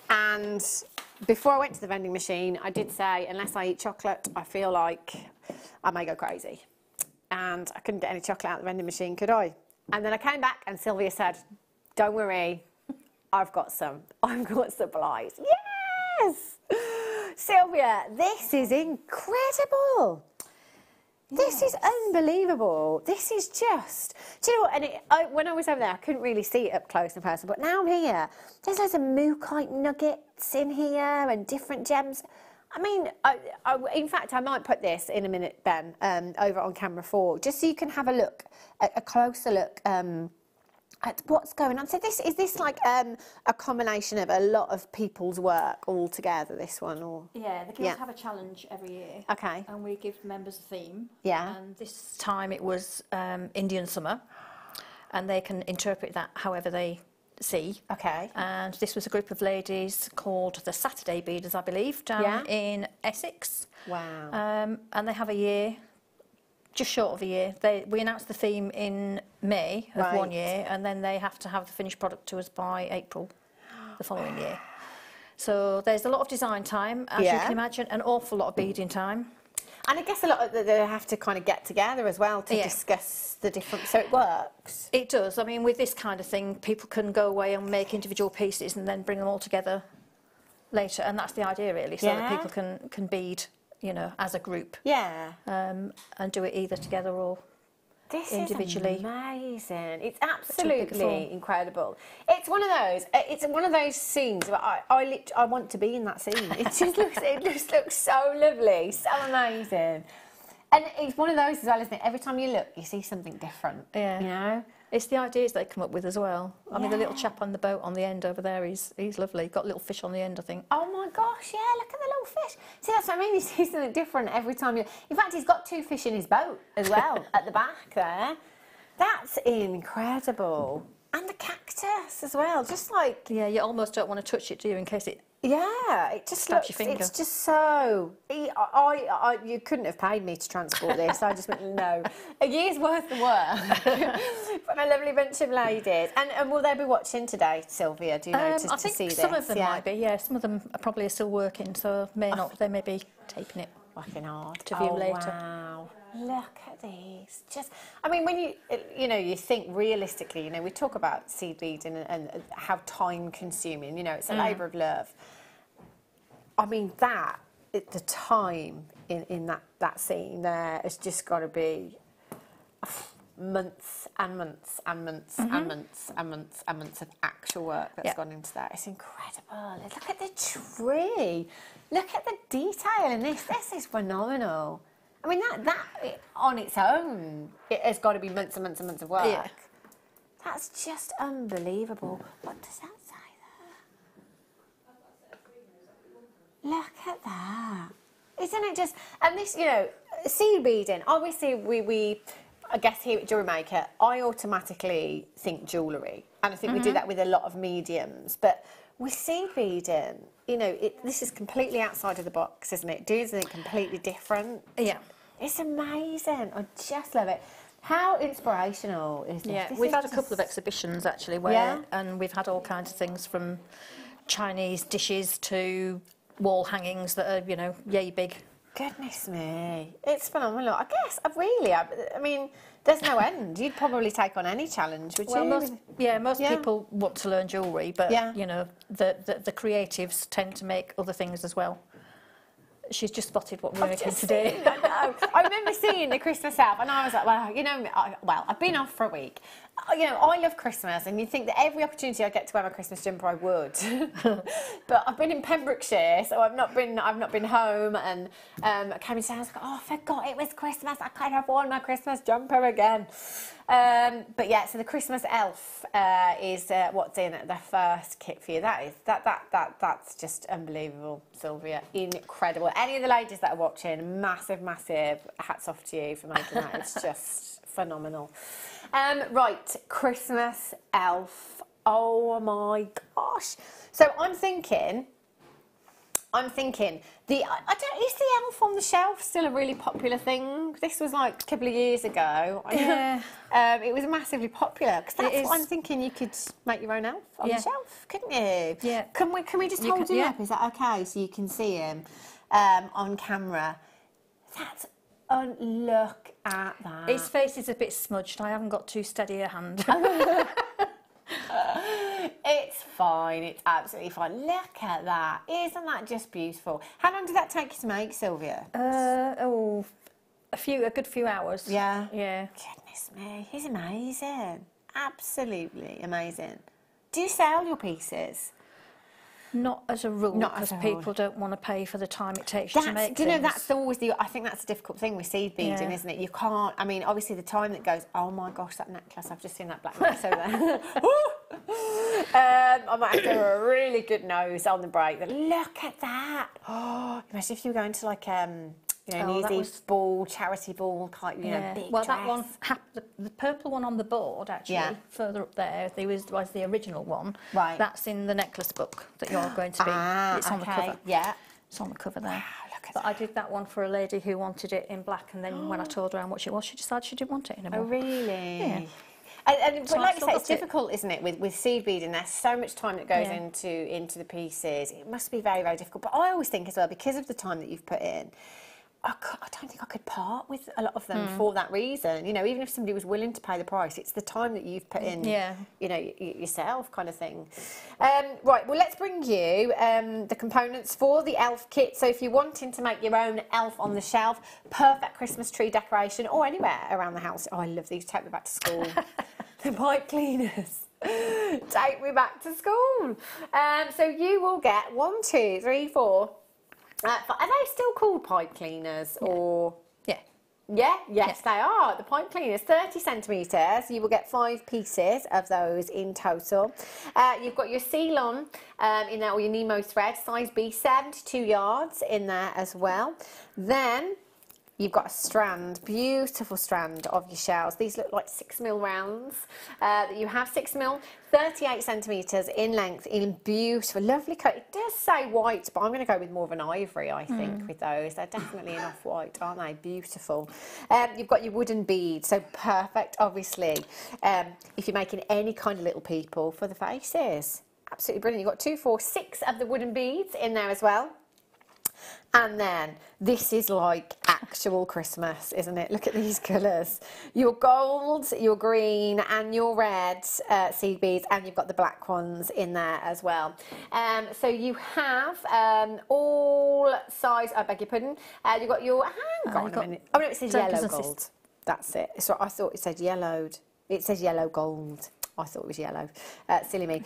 And before I went to the vending machine, I did say, unless I eat chocolate, I feel like I may go crazy. And I couldn't get any chocolate out of the vending machine, could I? And then I came back and Sylvia said, don't worry, I've got some. I've got supplies. Yes! Sylvia, this is incredible. This is unbelievable. This is just... Do you know what? And when I was over there, I couldn't really see it up close in person, but now I'm here. There's loads of mookaite nuggets in here and different gems. I mean, in fact, I might put this in a minute, Ben, over on camera 4, just so you can have a look, a closer look at what's going on. So is this like a combination of a lot of people's work all together, this one? Or yeah, the girls have a challenge every year. Okay. And we give members a theme. Yeah. And this time it was Indian summer, and they can interpret that however they sea. Okay. And this was a group of ladies called the Saturday Beaders, I believe, down in Essex. Wow. And they have a year, just short of a year. We announced the theme in May of 1 year, and then they have to have the finished product to us by April the following year. So there's a lot of design time, as you can imagine, an awful lot of beading time. And I guess a lot of they have to kind of get together as well to discuss the different, so it works. It does. I mean, with this kind of thing, people can go away and make individual pieces and then bring them all together later, and that's the idea really, so that people can bead, you know, as a group. Yeah. And do it either together or individually. Is amazing. It's absolutely incredible. It's one of those. It's one of those scenes where I want to be in that scene. It just looks so lovely, so amazing. And it's one of those as well, isn't it? Every time you look, you see something different. Yeah. You know. It's the ideas they come up with as well. I mean, the little chap on the boat on the end over there, he's lovely. Got a little fish on the end, I think. Oh my gosh, yeah, look at the little fish. See, that's what I mean, you see something different every time you... In fact, he's got 2 fish in his boat as well, at the back there. That's incredible. And the cactus as well, just like... Yeah, you almost don't want to touch it, do you, in case it... Yeah, it just stabs looks, your finger. it's just so... you couldn't have paid me to transport this. I just went, no. A year's worth of work from a lovely bunch of ladies. And will they be watching today, Sylvia? Do you know, I think see this? some of them might be, yeah. Some of them are probably still working, so may not. They may be taping it. Working hard. To view later. Wow. Look at these. Just, I mean, when you think realistically, we talk about seed beading and how time consuming, it's a labour of love. I mean, the time in that scene there has just got to be months and months and months and months and months and months of actual work that's gone into that. It's incredible. Look at the tree. Look at the detail in this. This is phenomenal. I mean, that on its own, it has got to be months and months and months of work. Yeah. That's just unbelievable. What does that say there? Look at that. Isn't it just... And this, seed beading, obviously we I guess here at Jewellery Maker, I automatically think jewellery. And I think we do that with a lot of mediums. But with seed beading, this is completely outside of the box, isn't it? Doing something completely different. Yeah. It's amazing. I just love it. How inspirational is this? Yeah, we've had a couple of exhibitions actually and we've had all kinds of things from Chinese dishes to wall hangings that are, yay big. Goodness me. It's phenomenal. I guess, I mean, there's no end. You'd probably take on any challenge, would you? Most people want to learn jewellery, but, the creatives tend to make other things as well. She's just spotted what we're making today. I know. I remember seeing the Christmas elf, and I was like, well, I've been off for a week. I love Christmas, and you'd think that every opportunity I get to wear my Christmas jumper, I would. But I've been in Pembrokeshire, so I've not been home, and I came into town, I was like, I forgot it was Christmas. I can't have worn my Christmas jumper again. But yeah, so the Christmas elf is what's in the first kit for you. That's just unbelievable, Sylvia. Incredible. Any of the ladies that are watching, massive hats off to you for making that. It's just phenomenal. Right, Christmas elf. Oh my gosh. So I'm thinking, is the elf on the shelf still a really popular thing? This was like a couple of years ago. Yeah. It was massively popular, because that's what I'm thinking. You could make your own elf on the shelf, couldn't you? Yeah. Can we just hold him up? Is that okay? So you can see him on camera. Look at that. His face is a bit smudged. I haven't got too steady a hand. It's fine. It's absolutely fine. Look at that. Isn't that just beautiful? How long did that take you to make, Sylvia? A good few hours. Yeah? Yeah. Goodness me. He's amazing. Absolutely amazing. Do you sell your pieces? Not as a rule, because people don't want to pay for the time it takes you to make things. That's always I think that's a difficult thing with seed beading, isn't it? You can't, I mean, obviously the time that goes, oh my gosh, that necklace, I've just seen that black necklace over there. I might have to have a really good nose on the break. But look at that. Oh, imagine if you were going to like You know, New Year's ball, charity ball, you know, big well, dress. that one, the purple one on the board, actually, further up there, was the original one. Right. That's in the necklace book that you're going to be. It's on the cover. Yeah. It's on the cover there. Wow, look at but I did that one for a lady who wanted it in black, and then when I told her how much it was, she decided she didn't want it anymore. Oh, really? Yeah. And So but like I've you say, it's still got it. difficult, isn't it, with seed beading? There's so much time that goes into the pieces. It must be very, very difficult. But I always think as well, because of the time that you've put in, I don't think I could part with a lot of them for that reason. You know, even if somebody was willing to pay the price, it's the time that you've put in, you know, yourself kind of thing. Right, well, let's bring you the components for the elf kit. So if you're wanting to make your own elf on the shelf, perfect Christmas tree decoration, or anywhere around the house. Oh, I love these. Take me back to school. The pipe cleaners. Take me back to school. So you will get 1, 2, 3, 4. Are they still called pipe cleaners or? Yeah. Yeah, yes, they are. The pipe cleaners, 30 centimetres. You will get 5 pieces of those in total. You've got your seal-on in there, or your Nemo thread, size B, 72 yards in there as well. Then you've got a strand, beautiful strand of your shells. These look like 6mm rounds that you have, 6mm, 38 centimetres in length, in beautiful, lovely cut. It does say white, but I'm going to go with more of an ivory, I think, with those. They're definitely an off-white, aren't they? Beautiful. You've got your wooden beads, so perfect, obviously, if you're making any kind of little people for the faces. Absolutely brilliant. You've got 2, 4, 6 of the wooden beads in there as well. And then this is like actual Christmas, isn't it? Look at these colours. Your gold, your green and your red seed beads, and you've got the black ones in there as well. So you have all size, I beg your pardon, you've got your, hang on a minute. Oh no, it says yellow gold. That's it. So I thought it said yellowed. It says yellow gold. I thought it was yellow. Silly me.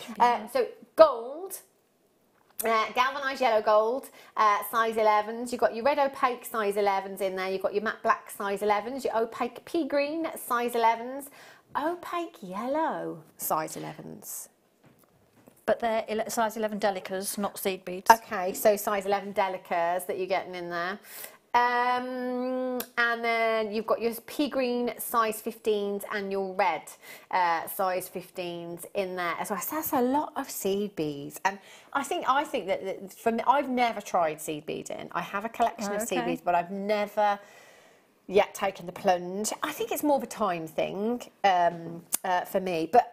So gold. Galvanised yellow gold, size 11s. You've got your red opaque size 11s in there. You've got your matte black size 11s, your opaque pea green size 11s, opaque yellow size 11s. But they're size 11 delicas, not seed beads. Okay, so size 11 delicas that you're getting in there. And then you've got your pea green size 15s and your red size 15s in there as well. So that's a lot of seed beads. And I think that for me, I've never tried seed beading. I have a collection of seed beads, but I've never yet taken the plunge. I think it's more of a time thing for me. But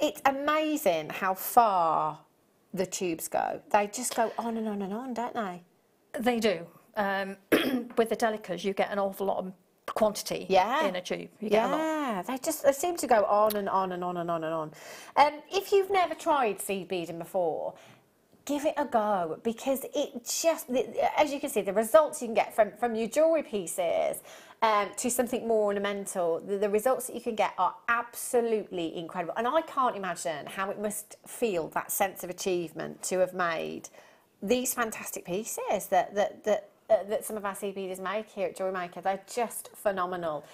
it's amazing how far the tubes go. They just go on and on and on, don't they? They do. With the delicas, you get an awful lot of quantity in a tube. You get a lot. They seem to go on and on and on and on and on. If you've never tried seed beading before, give it a go, because it just, as you can see, the results you can get from your jewellery pieces to something more ornamental, the results that you can get are absolutely incredible. And I can't imagine how it must feel, that sense of achievement, to have made these fantastic pieces that some of our seed beaders make here at Jewellery Maker. They're just phenomenal.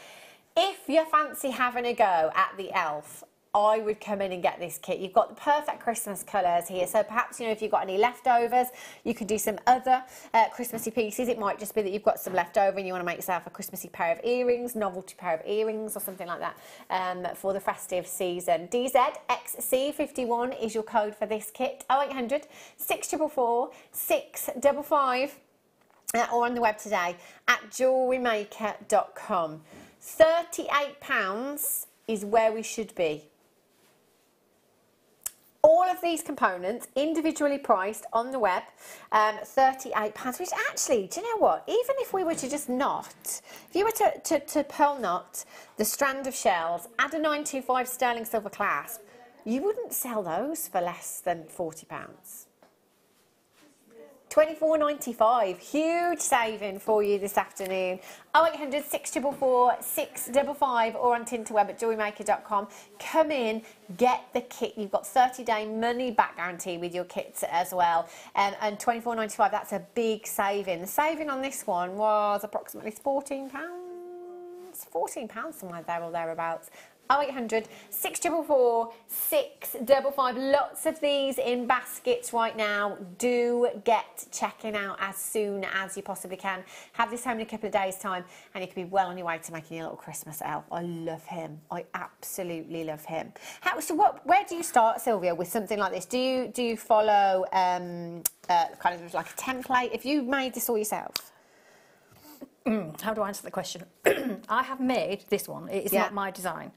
If you fancy having a go at the elf, I would come in and get this kit. You've got the perfect Christmas colours here, so perhaps, you know, if you've got any leftovers, you could do some other Christmassy pieces. It might just be that you've got some left over and you want to make yourself a Christmassy pair of earrings, novelty pair of earrings or something like that for the festive season. DZXC51 is your code for this kit. 0800 644 655 or on the web today at JewelleryMaker.com. £38 is where we should be. All of these components individually priced on the web, £38, which actually, do you know what? Even if we were to just knot, if you were to pearl knot the strand of shells, add a 925 sterling silver clasp, you wouldn't sell those for less than £40. $24.95, huge saving for you this afternoon. 0800 644 655 or on Tinterweb at JewelleryMaker.com. Come in, get the kit. You've got 30-day money back guarantee with your kits as well. And $24.95, that's a big saving. The saving on this one was approximately £14. £14 somewhere there or thereabouts. 0800 644 655. Lots of these in baskets right now. Do get checking out as soon as you possibly can. Have this home in a couple of days' time, and you can be well on your way to making your little Christmas elf. I love him. I absolutely love him. Where do you start, Sylvia, with something like this? Do you follow kind of like a template? If you made this all yourself? How do I answer the question? I have made this one. It is not my design.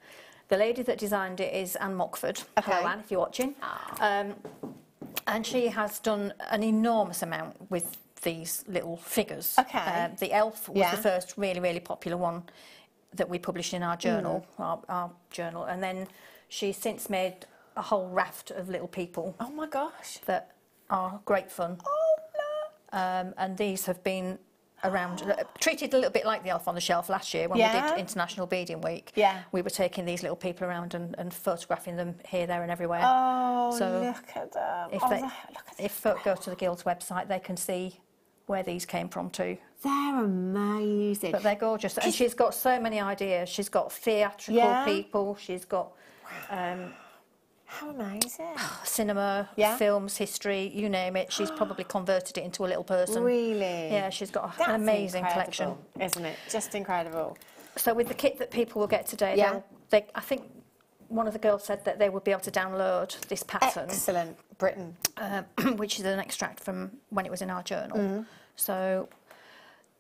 The lady that designed it is Anne Mockford. Okay. Hello, Anne, if you're watching. And she has done an enormous amount with these little figures. Okay. The elf was the first really, really popular one that we published in our journal, our journal. And then she's since made a whole raft of little people. Oh, my gosh. That are great fun. Oh, no. And these have been around, treated a little bit like the elf on the shelf last year when we did International Beading Week. Yeah. We were taking these little people around and photographing them here, there and everywhere. Oh, so look at them. If folk go to the Guild's website, they can see where these came from too. They're amazing. But they're gorgeous. And she's got so many ideas. She's got theatrical people. She's got... How amazing. Cinema, films, history, you name it. She's probably converted it into a little person. Really? Yeah, she's got an amazing collection. Isn't it? Just incredible. So with the kit that people will get today, I think one of the girls said that they would be able to download this pattern. Excellent. Britain. Which is an extract from when it was in our journal. So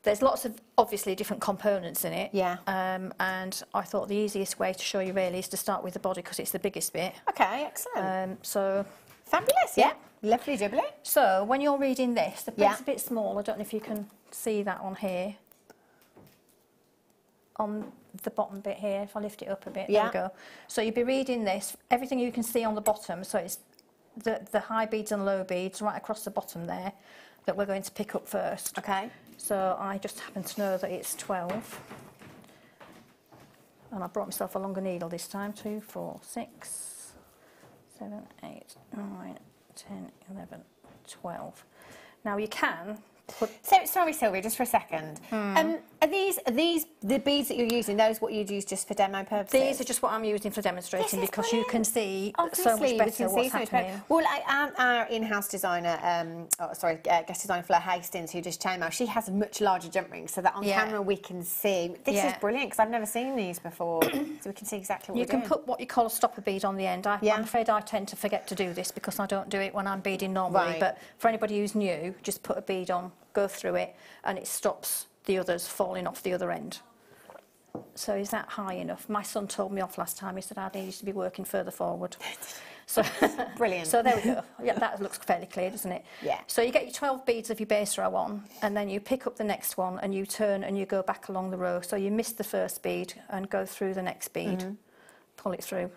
there's lots of, obviously, different components in it. Yeah. And I thought the easiest way to show you really is to start with the body because it's the biggest bit. Okay, excellent. So fabulous, yeah. Lovely jubbly. So when you're reading this, the print's a bit small. I don't know if you can see that on here. On the bottom bit here, if I lift it up a bit, there we go. So you'll be reading this, everything you can see on the bottom, so it's the high beads and low beads right across the bottom there that we're going to pick up first. Okay. So I just happen to know that it's 12. And I brought myself a longer needle this time. 2, 4, 6, 7, 8, 9, 10, 11, 12. Now you can put... So, sorry, Sylvia, just for a second. Are these the beads that you're using, those what you'd use just for demo purposes? These are just what I'm using for demonstrating because you can see so much better what's happening. Well, our in-house designer, guest designer Fleur Hastings, who does chainmail, she has a much larger jump ring so that on camera we can see. This is brilliant because I've never seen these before, so we can see exactly what you can put what you call a stopper bead on the end. I'm afraid I tend to forget to do this because I don't do it when I'm beading normally, but for anybody who's new, just put a bead on, go through it, and it stops the others falling off the other end. So is that high enough? My son told me off last time. He said I needed to be working further forward. So brilliant. So there we go. Yeah, that looks fairly clear, doesn't it? Yeah. So you get your 12 beads of your base row on, and then you pick up the next one and you turn and you go back along the row. So you miss the first bead and go through the next bead, pull it through.